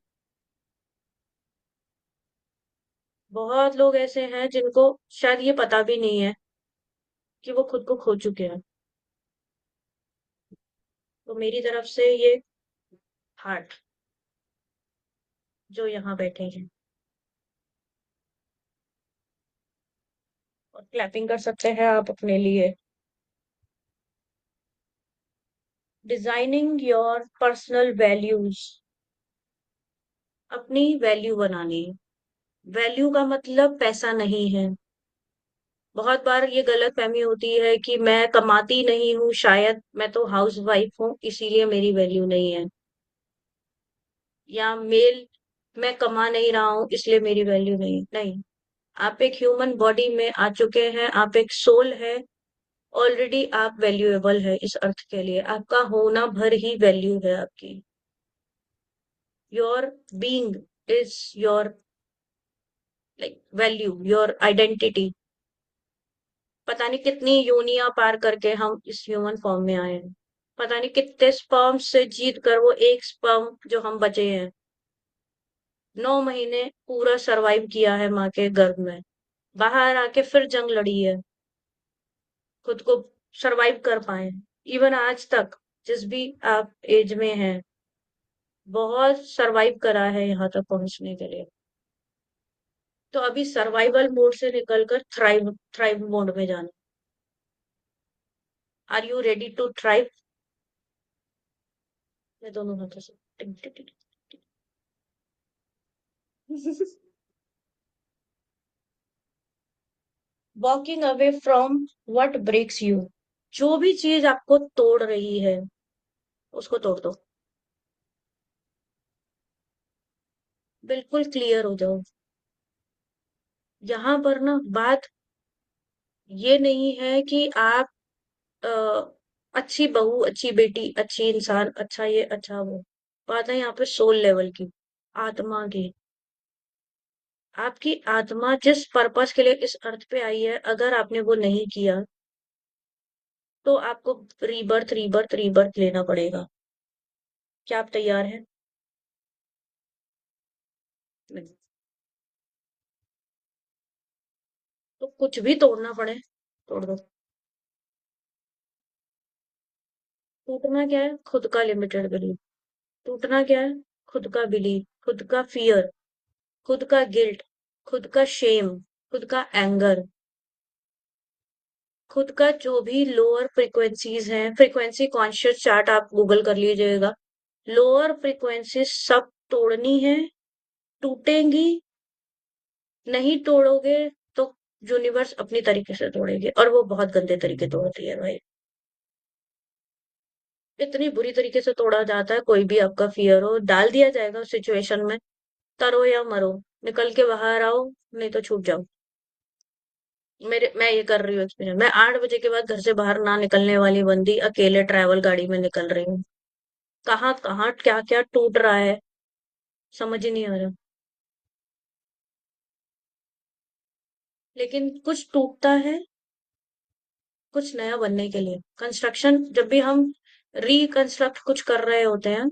बहुत लोग ऐसे हैं जिनको शायद ये पता भी नहीं है कि वो खुद को खो चुके हैं। तो मेरी तरफ से ये हार्ट जो यहाँ बैठे हैं, और क्लैपिंग कर सकते हैं आप अपने लिए। Designing your personal values. अपनी वैल्यू बनानी। वैल्यू का मतलब पैसा नहीं है। बहुत बार ये गलत फहमी होती है कि मैं कमाती नहीं हूँ, शायद मैं तो हाउस वाइफ हूँ इसीलिए मेरी वैल्यू नहीं है। या मैं कमा नहीं रहा हूँ इसलिए मेरी वैल्यू नहीं है। नहीं, आप एक ह्यूमन बॉडी में आ चुके हैं, आप एक सोल है। ऑलरेडी आप वैल्यूएबल है इस अर्थ के लिए, आपका होना भर ही वैल्यू है आपकी। Your being is your like value, your identity. पता नहीं कितनी योनियां पार करके हम इस ह्यूमन फॉर्म में आए हैं। पता नहीं कितने स्पर्म से जीत कर वो एक स्पर्म जो हम बचे हैं। 9 महीने पूरा सरवाइव किया है माँ के गर्भ में, बाहर आके फिर जंग लड़ी है। खुद को सरवाइव कर पाए। इवन आज तक जिस भी आप एज में हैं, बहुत सरवाइव करा है यहाँ तक पहुंचने के लिए। तो अभी सर्वाइवल मोड से निकलकर थ्राइव थ्राइव मोड में जाना। Are you ready to thrive? मैं दोनों हाथों से tick tick tick tick. Walking away from what breaks you. जो भी चीज आपको तोड़ रही है, उसको तोड़ दो। बिल्कुल क्लियर हो जाओ। यहाँ पर ना बात ये नहीं है कि आप अ, अच्छी बहू, अच्छी बेटी, अच्छी इंसान, अच्छा ये अच्छा वो। बात है यहाँ पे सोल लेवल की, आत्मा की। आपकी आत्मा जिस पर्पस के लिए इस अर्थ पे आई है, अगर आपने वो नहीं किया, तो आपको रीबर्थ रीबर्थ रीबर्थ लेना पड़ेगा। क्या आप तैयार हैं? नहीं। तो कुछ भी तोड़ना पड़े, तोड़ दो। टूटना क्या है? खुद का लिमिटेड बिलीफ। टूटना क्या है? खुद का बिलीफ, खुद का फियर, खुद का गिल्ट, खुद का शेम, खुद का एंगर, खुद का जो भी लोअर फ्रीक्वेंसीज हैं। फ्रीक्वेंसी कॉन्शियस चार्ट आप गूगल कर लीजिएगा। लोअर फ्रीक्वेंसीज सब तोड़नी है, टूटेंगी। नहीं तोड़ोगे तो यूनिवर्स अपनी तरीके से तोड़ेगी, और वो बहुत गंदे तरीके तोड़ती है भाई। इतनी बुरी तरीके से तोड़ा जाता है, कोई भी आपका फियर हो डाल दिया जाएगा उस सिचुएशन में। तरो या मरो, निकल के बाहर आओ, नहीं तो छूट जाओ। मैं ये कर रही हूँ एक्सपीरियंस। मैं 8 बजे के बाद घर से बाहर ना निकलने वाली बंदी अकेले ट्रैवल गाड़ी में निकल रही हूँ। कहाँ कहाँ क्या क्या टूट रहा है, समझ ही नहीं आ रहा। लेकिन कुछ टूटता है, कुछ नया बनने के लिए। कंस्ट्रक्शन जब भी हम रिकंस्ट्रक्ट कुछ कर रहे होते हैं,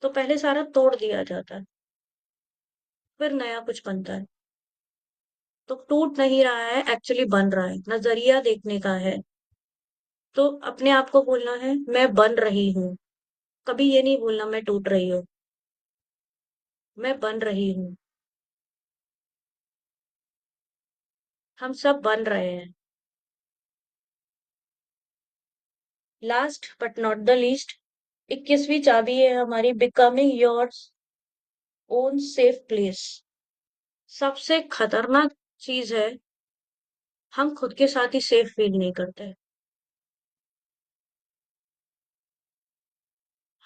तो पहले सारा तोड़ दिया जाता है, फिर नया कुछ बनता है। तो टूट नहीं रहा है, एक्चुअली बन रहा है। नजरिया देखने का है। तो अपने आप को बोलना है, मैं बन रही हूँ। कभी ये नहीं बोलना मैं टूट रही हूँ। मैं बन रही हूँ। हम सब बन रहे हैं। Last but not the least, 21वीं चाबी है हमारी, becoming your own safe place. सबसे खतरनाक चीज है, हम खुद के साथ ही सेफ फील नहीं करते।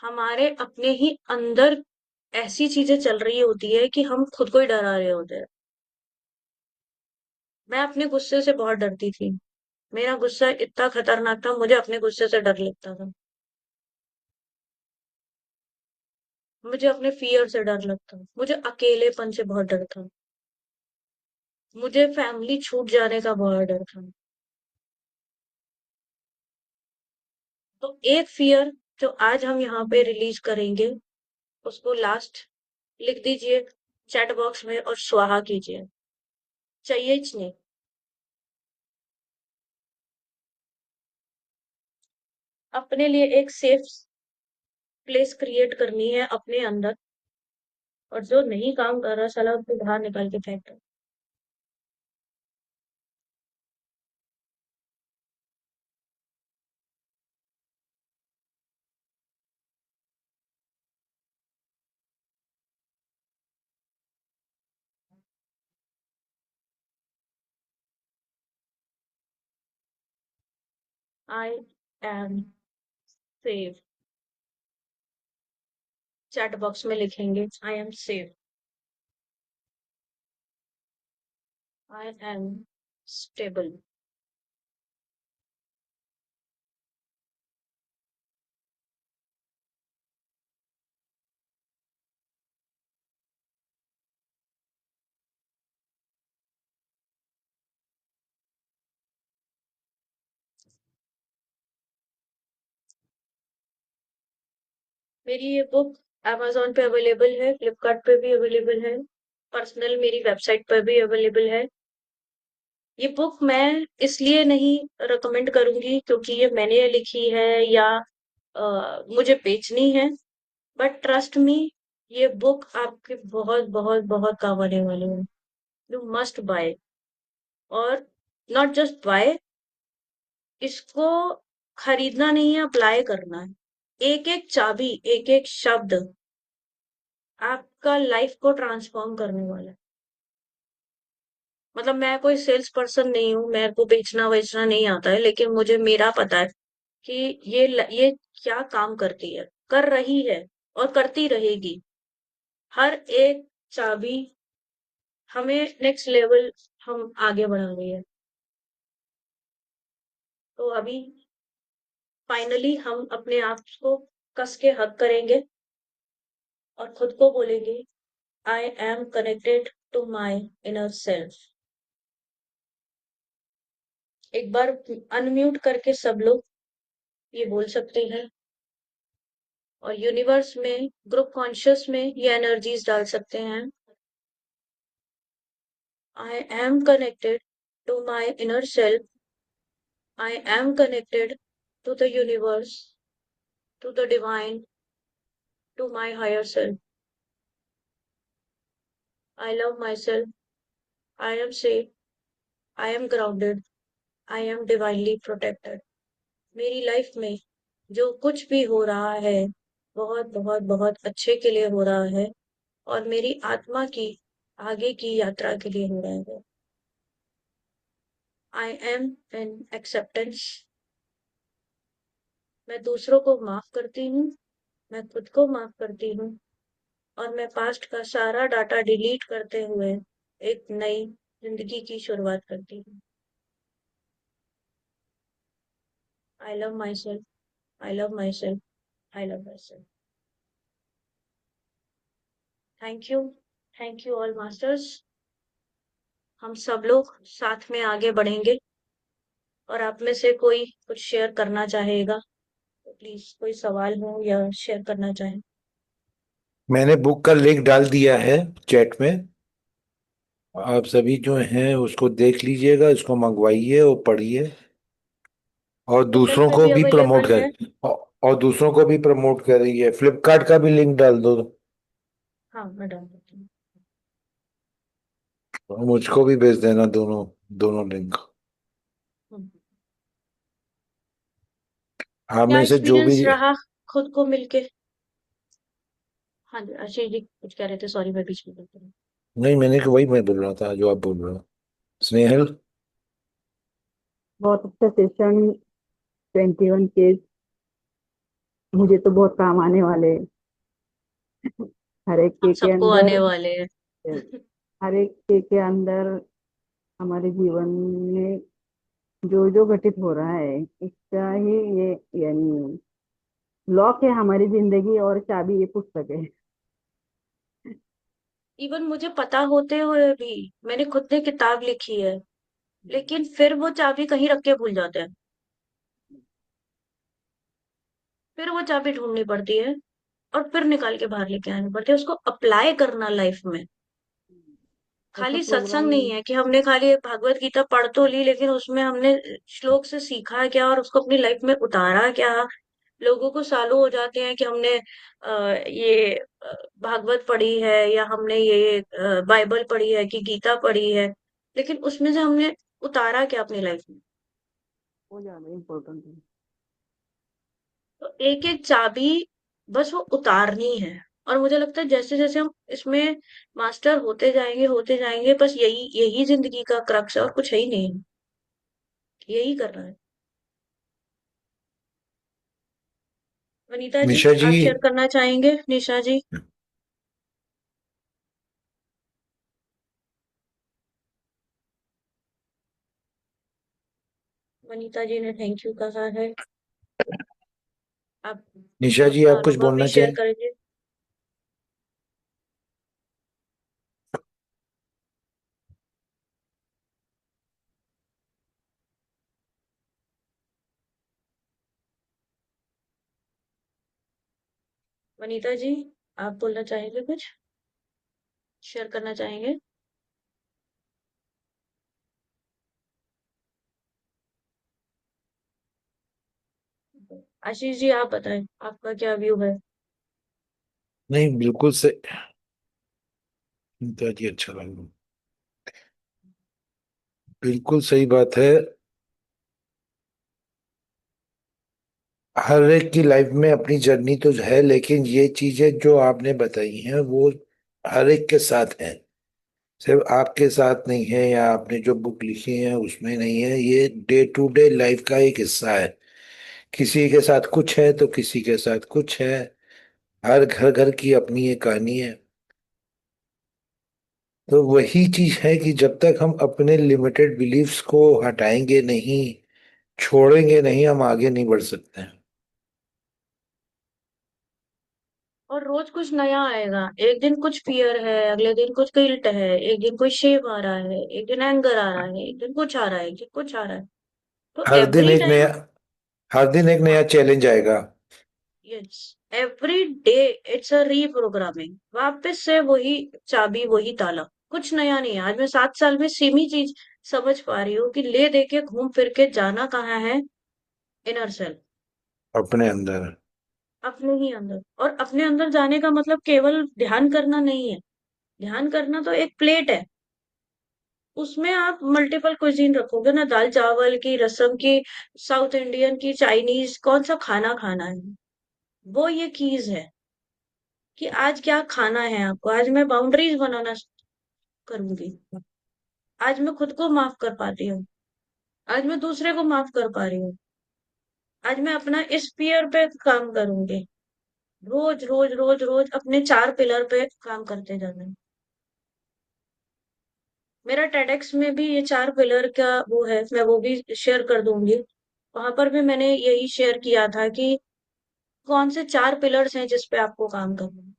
हमारे अपने ही अंदर ऐसी चीजें चल रही होती है कि हम खुद को ही डरा रहे होते हैं। मैं अपने गुस्से से बहुत डरती थी। मेरा गुस्सा इतना खतरनाक था, मुझे अपने गुस्से से डर लगता था। मुझे अपने फियर से डर लगता, मुझे अकेलेपन से बहुत डर था, मुझे फैमिली छूट जाने का बहुत डर था। तो एक फियर जो आज हम यहाँ पे रिलीज करेंगे, उसको लास्ट लिख दीजिए चैट बॉक्स में और स्वाहा कीजिए। चाहिए ही नहीं। अपने लिए एक सेफ प्लेस क्रिएट करनी है अपने अंदर, और जो नहीं काम कर रहा साला उसको बाहर निकाल के फेंक दो। आई एम सेफ। चैट बॉक्स में लिखेंगे आई am safe, I M stable. मेरी ये बुक amazon पे अवेलेबल है, फ्लिपकार्ट पे भी अवेलेबल है, पर्सनल मेरी वेबसाइट पर भी अवेलेबल है। ये बुक मैं इसलिए नहीं रिकमेंड करूंगी क्योंकि ये मैंने लिखी है या मुझे बेचनी है, बट ट्रस्ट मी, ये बुक आपके बहुत बहुत बहुत काम आने वाली है। You must buy. और नॉट जस्ट बाय, इसको खरीदना नहीं है, अप्लाई करना है। एक एक चाबी, एक एक शब्द आपका लाइफ को ट्रांसफॉर्म करने वाला है। मतलब मैं कोई सेल्स पर्सन नहीं हूँ, मेरे को बेचना वेचना नहीं आता है, लेकिन मुझे मेरा पता है कि ये क्या काम करती है, कर रही है और करती रहेगी। हर एक चाबी हमें नेक्स्ट लेवल, हम आगे बढ़ा रही है। तो अभी फाइनली हम अपने आप को कस के हक करेंगे और खुद को बोलेंगे, I am connected to my inner self. एक बार अनम्यूट करके सब लोग ये बोल सकते हैं और यूनिवर्स में, ग्रुप कॉन्शियस में ये एनर्जीज डाल सकते हैं। I am connected to my inner self. I am connected to the universe, to the divine, to my higher self. I love myself. I am safe. I am grounded. I am divinely protected. मेरी लाइफ में जो कुछ भी हो रहा है, बहुत बहुत बहुत अच्छे के लिए हो रहा है और मेरी आत्मा की आगे की यात्रा के लिए हो रहा है। I am in acceptance. मैं दूसरों को माफ करती हूँ, मैं खुद को माफ करती हूँ और मैं पास्ट का सारा डाटा डिलीट करते हुए एक नई जिंदगी की शुरुआत करती हूँ। आई love myself. I love myself. I love my self. Thank you. Thank you all masters. हम सब लोग साथ में आगे बढ़ेंगे और आप में से कोई कुछ शेयर करना चाहेगा तो प्लीज, कोई सवाल हो या शेयर करना चाहे। मैंने बुक का लिंक डाल दिया है चैट में। आप सभी जो हैं उसको देख लीजिएगा, इसको मंगवाइए और पढ़िए और गूगल दूसरों पे को भी भी प्रमोट अवेलेबल है। कर और दूसरों को भी प्रमोट करिए। फ्लिपकार्ट का भी लिंक डाल दो हाँ, मैं डाल देती हूँ। और मुझको भी भेज देना, दोनों दोनों लिंक। हम्म। आप क्या में से जो भी। एक्सपीरियंस रहा खुद को मिलके? हाँ जी, आशीष जी कुछ कह रहे थे, सॉरी मैं बीच में बोल रही हूँ। नहीं, वही मैं बोल रहा था जो आप बोल रहे हो। स्नेहल। बहुत अच्छा सेशन। 21 केस मुझे तो बहुत काम आने वाले हैं। हर एक हम के सबको अंदर, आने वाले हैं। हर एक के अंदर हमारे जीवन में जो जो घटित हो रहा है, इसका ही ये यानी लॉक है हमारी जिंदगी, और चाबी ये पुस्तक है। इवन मुझे पता होते हुए भी मैंने खुद ने किताब लिखी है, लेकिन फिर वो चाबी कहीं रख के भूल जाते हैं। फिर वो चाबी ढूंढनी पड़ती है और फिर निकाल के बाहर लेके आनी पड़ती है, उसको अप्लाई करना लाइफ में। ऐसा खाली सत्संग प्रोग्राम। नहीं है कि हमने खाली भगवत गीता पढ़ तो ली, लेकिन उसमें हमने श्लोक से सीखा क्या और उसको अपनी लाइफ में उतारा क्या। लोगों को सालों हो जाते हैं कि हमने ये भागवत पढ़ी है या हमने ये बाइबल पढ़ी है कि गीता पढ़ी है, लेकिन उसमें से हमने उतारा क्या अपनी लाइफ में। वो ज्यादा इम्पोर्टेंट है। तो एक एक चाबी बस वो उतारनी है। और मुझे लगता है जैसे जैसे हम इसमें मास्टर होते जाएंगे, बस यही यही जिंदगी का क्रक्स है और कुछ है ही नहीं। यही करना है। वनीता जी, निशा जी। आप शेयर करना चाहेंगे? निशा जी। वनीता जी ने थैंक यू कहा है। आप निशा जी, अपना आप कुछ अनुभव भी बोलना शेयर चाहें? करेंगे? वनीता जी, आप बोलना चाहेंगे कुछ? शेयर करना चाहेंगे? आशीष जी आप बताएं, आपका क्या व्यू है? नहीं, बिल्कुल सही। तो जी अच्छा लगा। बिल्कुल सही बात है। हर एक की लाइफ में अपनी जर्नी तो है, लेकिन ये चीजें जो आपने बताई हैं वो हर एक के साथ हैं। सिर्फ आपके साथ नहीं है, या आपने जो बुक लिखी है उसमें नहीं है। ये डे टू डे लाइफ का एक हिस्सा है। किसी के साथ कुछ है तो किसी के साथ कुछ है। हर घर घर की अपनी एक कहानी है। तो वही चीज है कि जब तक हम अपने लिमिटेड बिलीफ्स को हटाएंगे नहीं, छोड़ेंगे नहीं, हम आगे नहीं बढ़ सकते हैं। और रोज कुछ नया आएगा। एक दिन कुछ फियर है, अगले दिन कुछ गिल्ट है, एक दिन कोई शेम आ रहा है, एक दिन एंगर आ रहा है, एक दिन कुछ आ रहा है, एक दिन कुछ आ रहा है। तो हर दिन एवरी एक टाइम, नया हर दिन एक नया चैलेंज आएगा। Yes, every day it's a reprogramming. वापस से वही चाबी, वही ताला। कुछ नया नहीं है। आज मैं 7 साल में सेम ही चीज समझ पा रही हूँ कि ले दे के घूम फिर के जाना कहाँ है? इनर सेल्फ, अपने अंदर। अपने ही अंदर। और अपने अंदर जाने का मतलब केवल ध्यान करना नहीं है। ध्यान करना तो एक प्लेट है, उसमें आप मल्टीपल क्विजीन रखोगे ना, दाल चावल की, रसम की, साउथ इंडियन की, चाइनीज, कौन सा खाना खाना है। वो ये कीज है कि आज क्या खाना है आपको। आज मैं बाउंड्रीज बनाना करूंगी। आज मैं खुद को माफ कर पाती हूँ। आज मैं दूसरे को माफ कर पा रही हूँ। आज मैं अपना इस पियर पे काम करूंगी। रोज रोज रोज रोज अपने 4 पिलर पे काम करते जाना है। मेरा टेडेक्स में भी ये 4 पिलर का वो है, मैं वो भी शेयर कर दूंगी। वहां पर भी मैंने यही शेयर किया था कि कौन से 4 पिलर्स हैं जिस पे आपको काम करना है।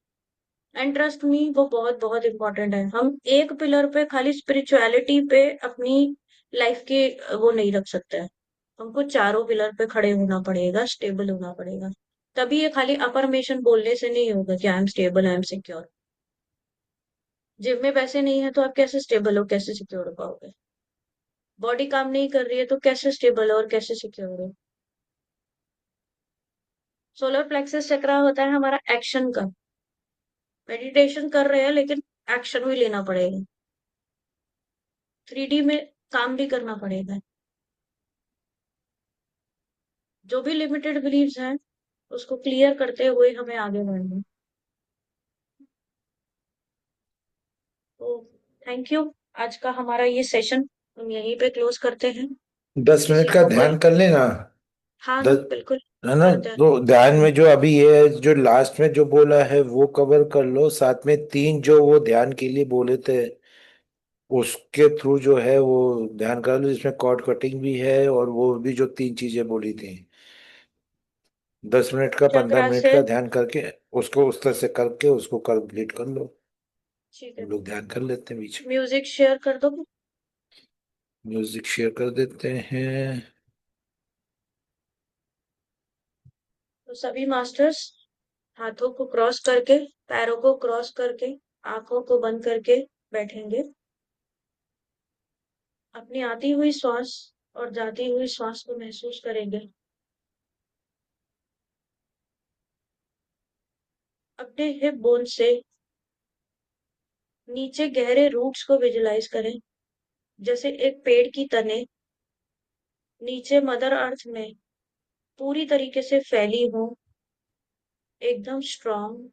एंड ट्रस्ट मी, वो बहुत बहुत इंपॉर्टेंट है। हम एक पिलर पे खाली स्पिरिचुअलिटी पे अपनी लाइफ के वो नहीं रख सकते हैं। हमको चारों पिलर पे खड़े होना पड़ेगा, स्टेबल होना पड़ेगा। तभी ये खाली अफर्मेशन बोलने से नहीं होगा कि I am stable, I am secure. जेब में पैसे नहीं है तो आप कैसे स्टेबल हो, कैसे सिक्योर हो पाओगे? बॉडी काम नहीं कर रही है तो कैसे स्टेबल हो और कैसे सिक्योर हो? सोलर प्लेक्सस चक्रा होता है हमारा एक्शन का। मेडिटेशन कर रहे हैं लेकिन एक्शन भी लेना पड़ेगा। 3D में काम भी करना पड़ेगा। जो भी लिमिटेड बिलीव्स हैं उसको क्लियर करते हुए हमें आगे बढ़ना है। तो थैंक यू। आज का हमारा ये सेशन हम यहीं पे क्लोज करते हैं। 10 मिनट किसी का को कोई, ध्यान कर लेना। हाँ दस, बिल्कुल है ना? करते हैं। तो ध्यान हम्म, में जो अभी ये जो लास्ट में जो बोला है वो कवर कर लो, साथ में तीन जो वो ध्यान के लिए बोले थे उसके थ्रू जो है वो ध्यान कर लो, जिसमें कॉर्ड कटिंग भी है और वो भी जो तीन चीजें बोली थी। 10 मिनट का, पंद्रह चक्रा मिनट से, का ध्यान करके उसको उस तरह से करके उसको कंप्लीट कर लो। ठीक हम है। लोग ध्यान कर लेते हैं बीच म्यूजिक शेयर कर दो। में। म्यूजिक शेयर कर देते हैं। तो सभी मास्टर्स हाथों को क्रॉस करके, पैरों को क्रॉस करके, आंखों को बंद करके बैठेंगे। अपनी आती हुई श्वास और जाती हुई श्वास को महसूस करेंगे। अपने हिप बोन से नीचे गहरे रूट्स को विजुलाइज करें, जैसे एक पेड़ की तने नीचे मदर अर्थ में पूरी तरीके से फैली हो, एकदम strong,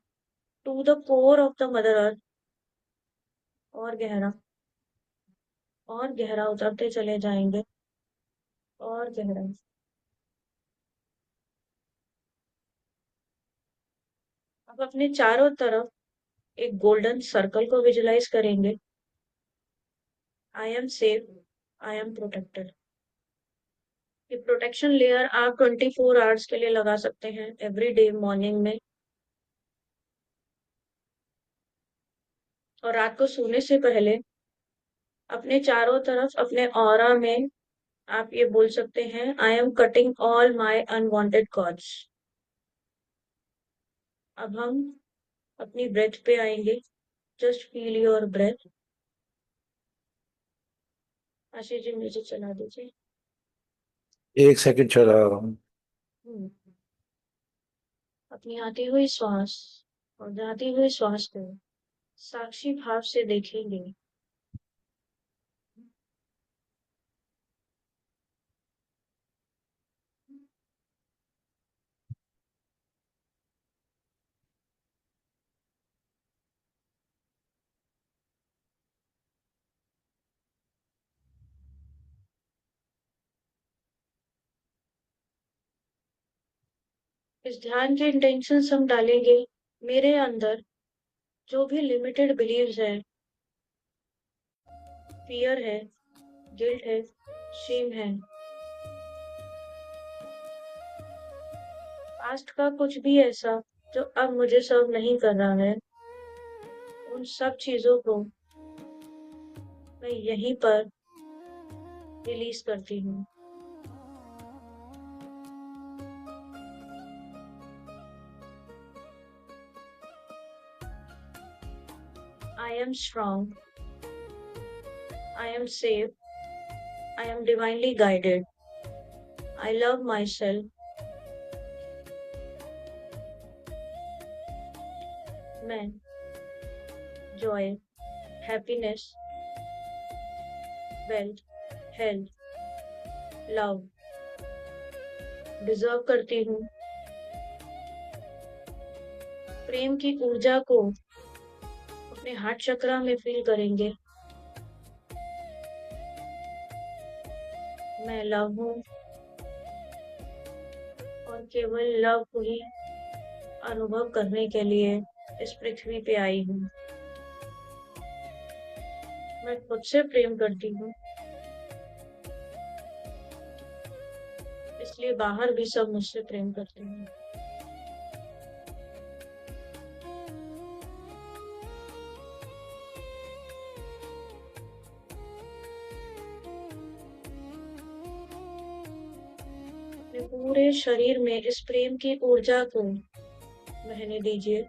to the core of the mother earth. और गहरा, और गहरा उतरते चले जाएंगे। और गहरा। अब अपने चारों तरफ एक गोल्डन सर्कल को विजुलाइज करेंगे। आई am safe, I am protected. ये प्रोटेक्शन लेयर आप 24 आवर्स के लिए लगा सकते हैं एवरी डे मॉर्निंग में। और रात को सोने से पहले अपने चारों तरफ अपने ऑरा में आप ये बोल सकते हैं, I am cutting all my unwanted cords. अब हम अपनी ब्रेथ पे आएंगे। Just feel your breath. Ashish ji music चला दीजिए। 1 सेकंड चला रहा हूँ। हम्म। अपनी आती हुई श्वास और जाती हुई श्वास को साक्षी भाव से देखेंगे। इस ध्यान के इंटेंशंस हम डालेंगे। मेरे अंदर जो भी लिमिटेड बिलीव्स है, फियर है, गिल्ट है, शेम है, पास्ट का कुछ भी ऐसा जो अब मुझे सर्व नहीं कर रहा है, उन सब चीजों को मैं यहीं पर रिलीज करती हूँ। I am strong, I am safe, I am divinely guided, I love myself, मैं joy, happiness, wealth, health, love deserve करती हूँ। प्रेम की ऊर्जा को अपने हार्ट चक्रा में फील करेंगे। मैं लव हूँ और केवल लव को ही अनुभव करने के लिए इस पृथ्वी पे आई हूँ। मैं खुद से प्रेम करती हूँ, इसलिए बाहर भी सब मुझसे प्रेम करते हैं। अपने पूरे शरीर में इस प्रेम की ऊर्जा को बहने दीजिए।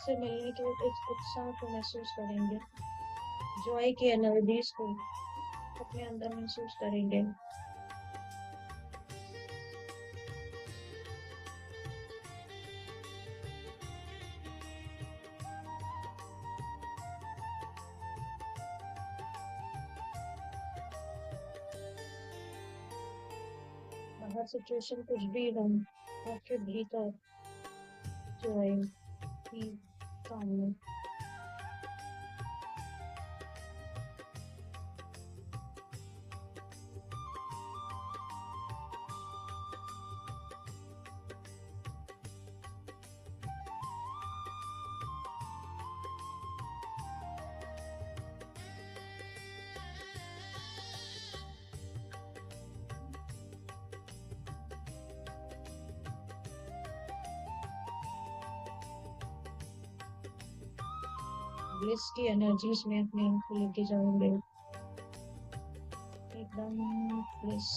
से मिलने के एक उत्साह को महसूस करेंगे, जॉय की एनर्जीज को अपने अंदर महसूस करेंगे। बाहर सिचुएशन कुछ भी हो, आपके भीतर जॉय की कामना। ब्लिस की एनर्जीज में अपने आप को लेके जाओगे, एकदम ब्लिस।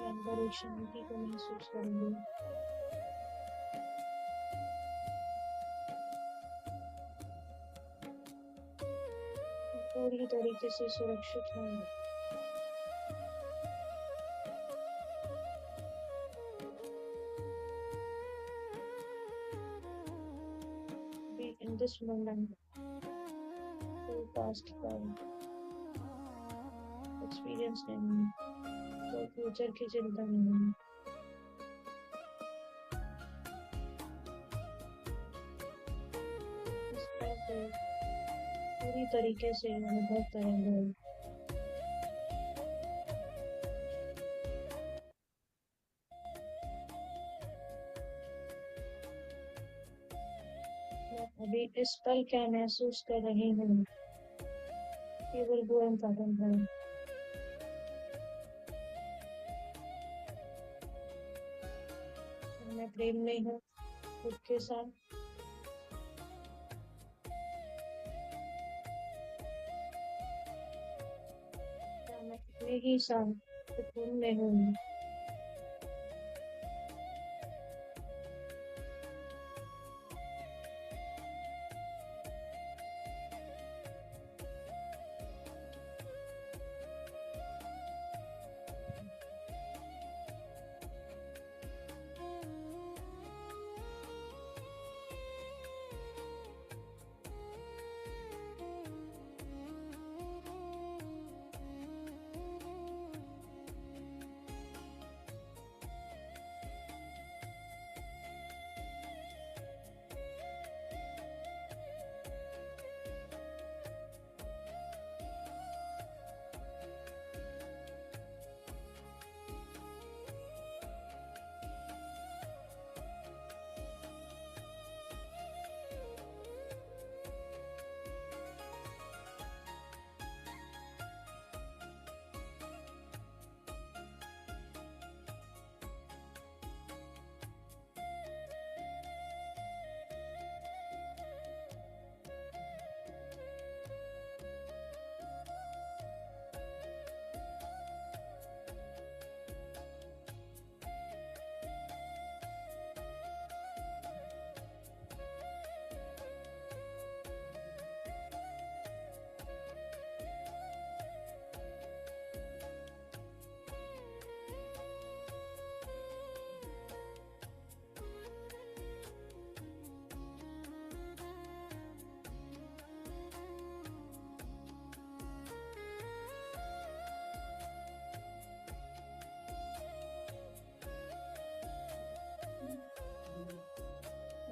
अंदर एक शांति को महसूस करेंगे। पूरी तरीके से सुरक्षित हैं। Be in this moment, feel past time, experience नहीं, कोई फ्यूचर की चिंता नहीं। इस पूरी तरीके से अनुभव करेंगे। मैं अभी इस पल क्या महसूस कर रही हूँ, केवल वो इम्पोर्टेंट है। मैं प्रेम में हूँ खुद के साथ। क्या मैं अपने ही साथ सुकून में हूँ।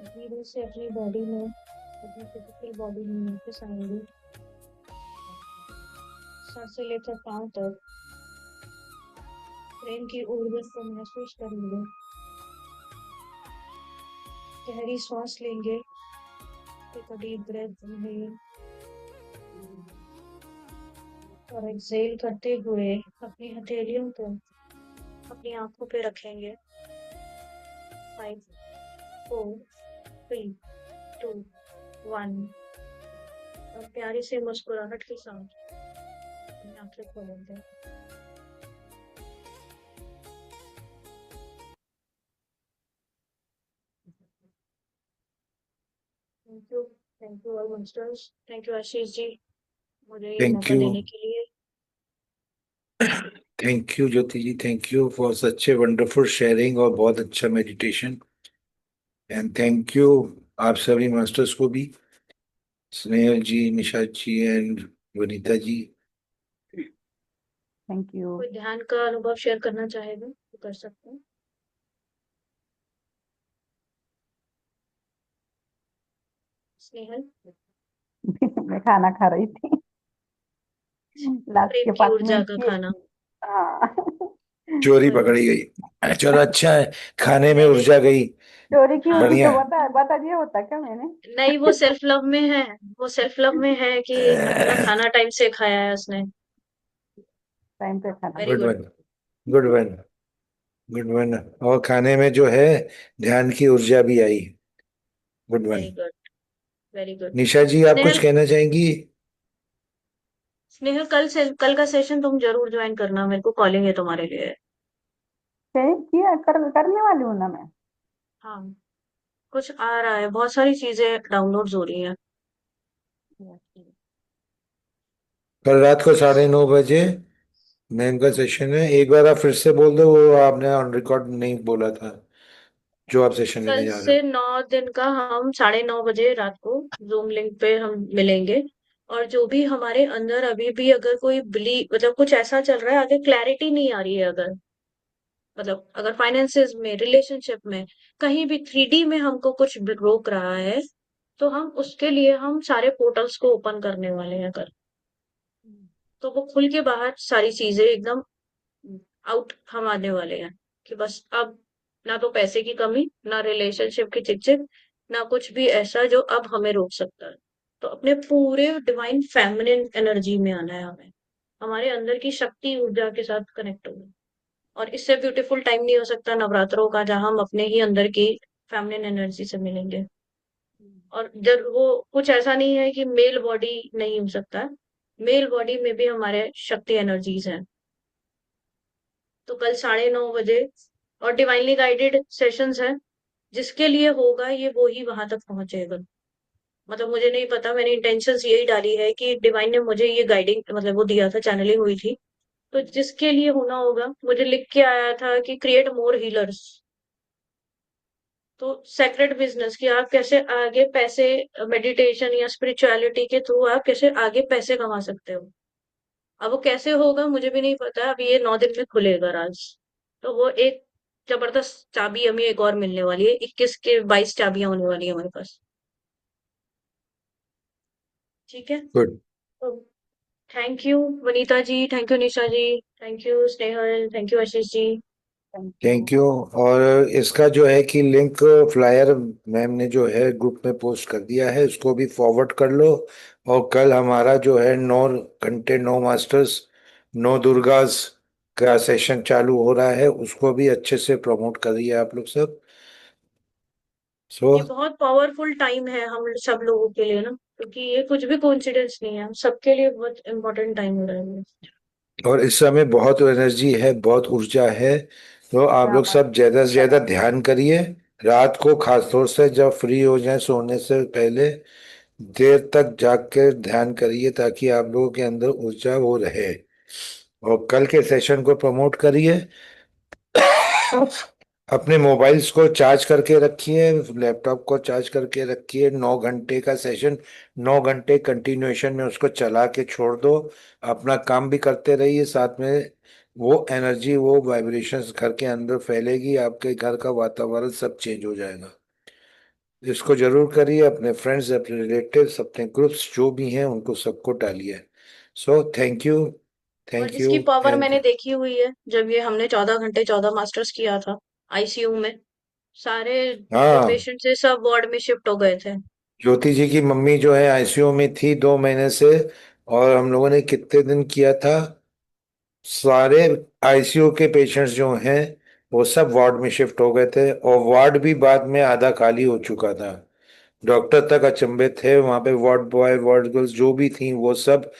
धीरे से अपनी बॉडी में, अपनी फिजिकल बॉडी में वापस आएंगे। सांसें लेकर पाँव तक प्रेम की ऊर्जा को महसूस करेंगे। गहरी सांस लेंगे। Take a deep breath inhale और एक्सहेल करते हुए अपनी हथेलियों को अपनी आंखों पे रखेंगे। 5 4 3 2 1 और प्यारी सी मुस्कुराहट के साथ अपनी आंखें खोलेंगे। Thank you all masters, thank you Ashish ji, मुझे ये थैंक मौका यू, देने के लिए। Thank you Jyoti ji, thank you for such a wonderful sharing और बहुत अच्छा मेडिटेशन। एंड थैंक यू आप सभी मास्टर्स को भी, Snehal ji, Nisha ji and Vanita ji. Thank you. कोई ध्यान का अनुभव शेयर करना चाहेगा तो कर सकते हैं। स्नेहल। मैं खाना खा रही थी, लास्ट प्रेम के की 5 ऊर्जा मिनट का के। खाना। हाँ। चोरी वेरी पकड़ी गई, चलो अच्छा है, खाने में वेरी ऊर्जा गई। चोरी की हुई बढ़िया तो है। बता दिया होता क्या मैंने। नहीं, वो सेल्फ लव में है। वो सेल्फ लव में है कि अपना खाना टाइम से खाया है उसने। टाइम पे खाना वेरी गुड चाहिए। Good. One, good one, good one. और खाने में जो है ध्यान की ऊर्जा भी आई। Good one. Very good. Very good. Nisha ji आप कुछ स्नेहल। कहना चाहेंगी? स्नेहल, कल का सेशन तुम जरूर ज्वाइन करना, मेरे को कॉलिंग है तुम्हारे लिए। किया करने वाली हूँ ना मैं। हाँ, कुछ आ रहा है, बहुत सारी चीजें डाउनलोड्स हो रही हैं। कल रात को 9:30 बजे मैम का सेशन है, एक बार आप फिर से बोल दो, वो आपने ऑन रिकॉर्ड नहीं बोला था जो आप सेशन कल लेने जा रहे से हो। 9 दिन का हम 9:30 बजे रात को जूम लिंक पे हम मिलेंगे। और जो भी हमारे अंदर अभी भी अगर कोई मतलब कुछ ऐसा चल रहा है, आगे क्लैरिटी नहीं आ रही है, अगर मतलब अगर फाइनेंसेस में, रिलेशनशिप में, कहीं भी 3D में हमको कुछ रोक रहा है, तो हम उसके लिए हम सारे पोर्टल्स को ओपन करने वाले हैं कल। तो वो खुल के बाहर सारी चीजें एकदम आउट हम आने वाले हैं कि बस अब ना तो पैसे की कमी, ना रिलेशनशिप की चिक ना कुछ भी ऐसा जो अब हमें रोक सकता है। तो अपने पूरे डिवाइन फेमिनिन एनर्जी में आना है हमें, हमारे अंदर की शक्ति ऊर्जा के साथ कनेक्ट होना। और इससे ब्यूटीफुल टाइम नहीं हो सकता नवरात्रों का, जहां हम अपने ही अंदर की फेमिनिन एनर्जी से मिलेंगे। और जब वो कुछ ऐसा नहीं है कि मेल बॉडी नहीं हो सकता है, मेल बॉडी में भी हमारे शक्ति एनर्जीज हैं। तो कल 9:30 बजे और डिवाइनली गाइडेड सेशंस हैं, जिसके लिए होगा ये वो ही वहां तक पहुंचेगा। मतलब मुझे नहीं पता, मैंने इंटेंशंस यही डाली है कि डिवाइन ने मुझे ये गाइडिंग मतलब वो दिया था, चैनलिंग हुई थी। तो जिसके लिए होना होगा, मुझे लिख के आया था कि क्रिएट मोर हीलर्स। तो सेक्रेट बिजनेस कि आप कैसे आगे पैसे, मेडिटेशन या स्पिरिचुअलिटी के थ्रू आप कैसे आगे पैसे कमा सकते हो। अब वो कैसे होगा मुझे भी नहीं पता, अब ये 9 दिन में खुलेगा राज। तो वो एक जबरदस्त चाबी हमें एक और मिलने वाली है, 21 के 22 चाबियां होने वाली है हमारे पास। ठीक है। गुड। तो thank you Vanita ji, thank you Nisha ji, thank you Snehal, thank you Ashish ji. Thank you. और इसका जो है कि लिंक फ्लायर मैम ने जो है ग्रुप में पोस्ट कर दिया है, उसको भी फॉरवर्ड कर लो। और कल हमारा जो है 9 घंटे 9 मास्टर्स 9 दुर्गास का सेशन चालू हो रहा है, उसको भी अच्छे से प्रमोट करिए आप लोग सब। सो ये बहुत पावरफुल टाइम है हम सब लोगों के लिए ना, क्योंकि ये कुछ भी कोइंसिडेंस नहीं है, हम सबके लिए बहुत इंपॉर्टेंट टाइम हो रहा है ये। और इस समय बहुत एनर्जी है, बहुत ऊर्जा है। तो आप लोग सब ज्यादा से ज्यादा ध्यान करिए। रात को खासतौर से जब फ्री हो जाए सोने से पहले देर तक जाग कर ध्यान करिए, ताकि आप लोगों के अंदर ऊर्जा वो रहे। और कल के सेशन को प्रमोट करिए। अपने मोबाइल्स को चार्ज करके रखिए, लैपटॉप को चार्ज करके रखिए। 9 घंटे का सेशन, 9 घंटे कंटिन्यूएशन में उसको चला के छोड़ दो। अपना काम भी करते रहिए साथ में। वो एनर्जी, वो वाइब्रेशंस घर के अंदर फैलेगी, आपके घर का वातावरण सब चेंज हो जाएगा। इसको जरूर करिए। अपने फ्रेंड्स, अपने रिलेटिव्स, अपने ग्रुप्स जो भी हैं उनको सबको डालिए। सो थैंक यू, और थैंक इसकी यू पावर एंड मैंने देखी हुई है, जब ये हमने 14 घंटे 14 मास्टर्स किया था आईसीयू में, सारे जो हाँ। पेशेंट थे सब वार्ड में शिफ्ट हो गए थे। ज्योति जी की मम्मी जो है आईसीयू में थी 2 महीने से। और हम लोगों ने कितने दिन किया था, सारे आईसीयू के पेशेंट्स जो हैं वो सब वार्ड में शिफ्ट हो गए थे, और वार्ड भी बाद में आधा खाली हो चुका था। डॉक्टर तक अचंभित थे, वहां पे वार्ड बॉय वार्ड गर्ल्स जो भी थी वो सब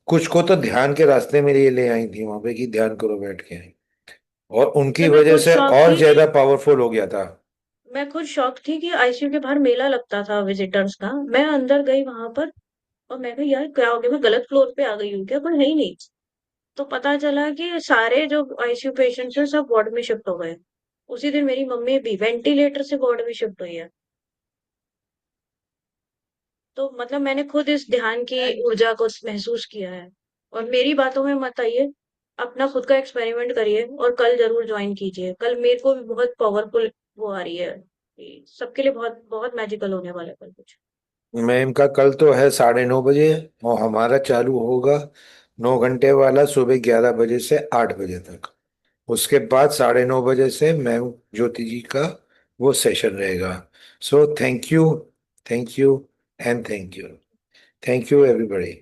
कुछ को तो ध्यान के रास्ते में लिए ले आई थी वहां पे कि ध्यान करो बैठ के। और उनकी मतलब मैं वजह खुद से शॉक और थी कि ज्यादा पावरफुल हो गया था। आईसीयू के बाहर मेला लगता था विजिटर्स का। मैं अंदर गई वहां पर, और मैं कहा यार क्या हो गया, मैं गलत फ्लोर पे आ गई हूँ क्या, कोई है ही नहीं। तो पता चला कि सारे जो आईसीयू पेशेंट्स हैं सब वार्ड में शिफ्ट हो गए। उसी दिन मेरी मम्मी भी वेंटिलेटर से वार्ड में शिफ्ट हुई है। तो मतलब मैंने खुद इस ध्यान की ऊर्जा को महसूस किया है। और मेरी बातों में मत आइए, अपना खुद का एक्सपेरिमेंट करिए और कल जरूर ज्वाइन कीजिए। कल मेरे को भी बहुत पावरफुल वो आ रही है कि सबके लिए बहुत बहुत मैजिकल होने वाला है कल कुछ। मैम का कल तो है 9:30 बजे, और हमारा चालू होगा 9 घंटे वाला सुबह 11 बजे से 8 बजे तक। उसके बाद 9:30 बजे से मैम ज्योति जी का वो सेशन रहेगा। So thank you, thank you and thank you, thank you thank everybody.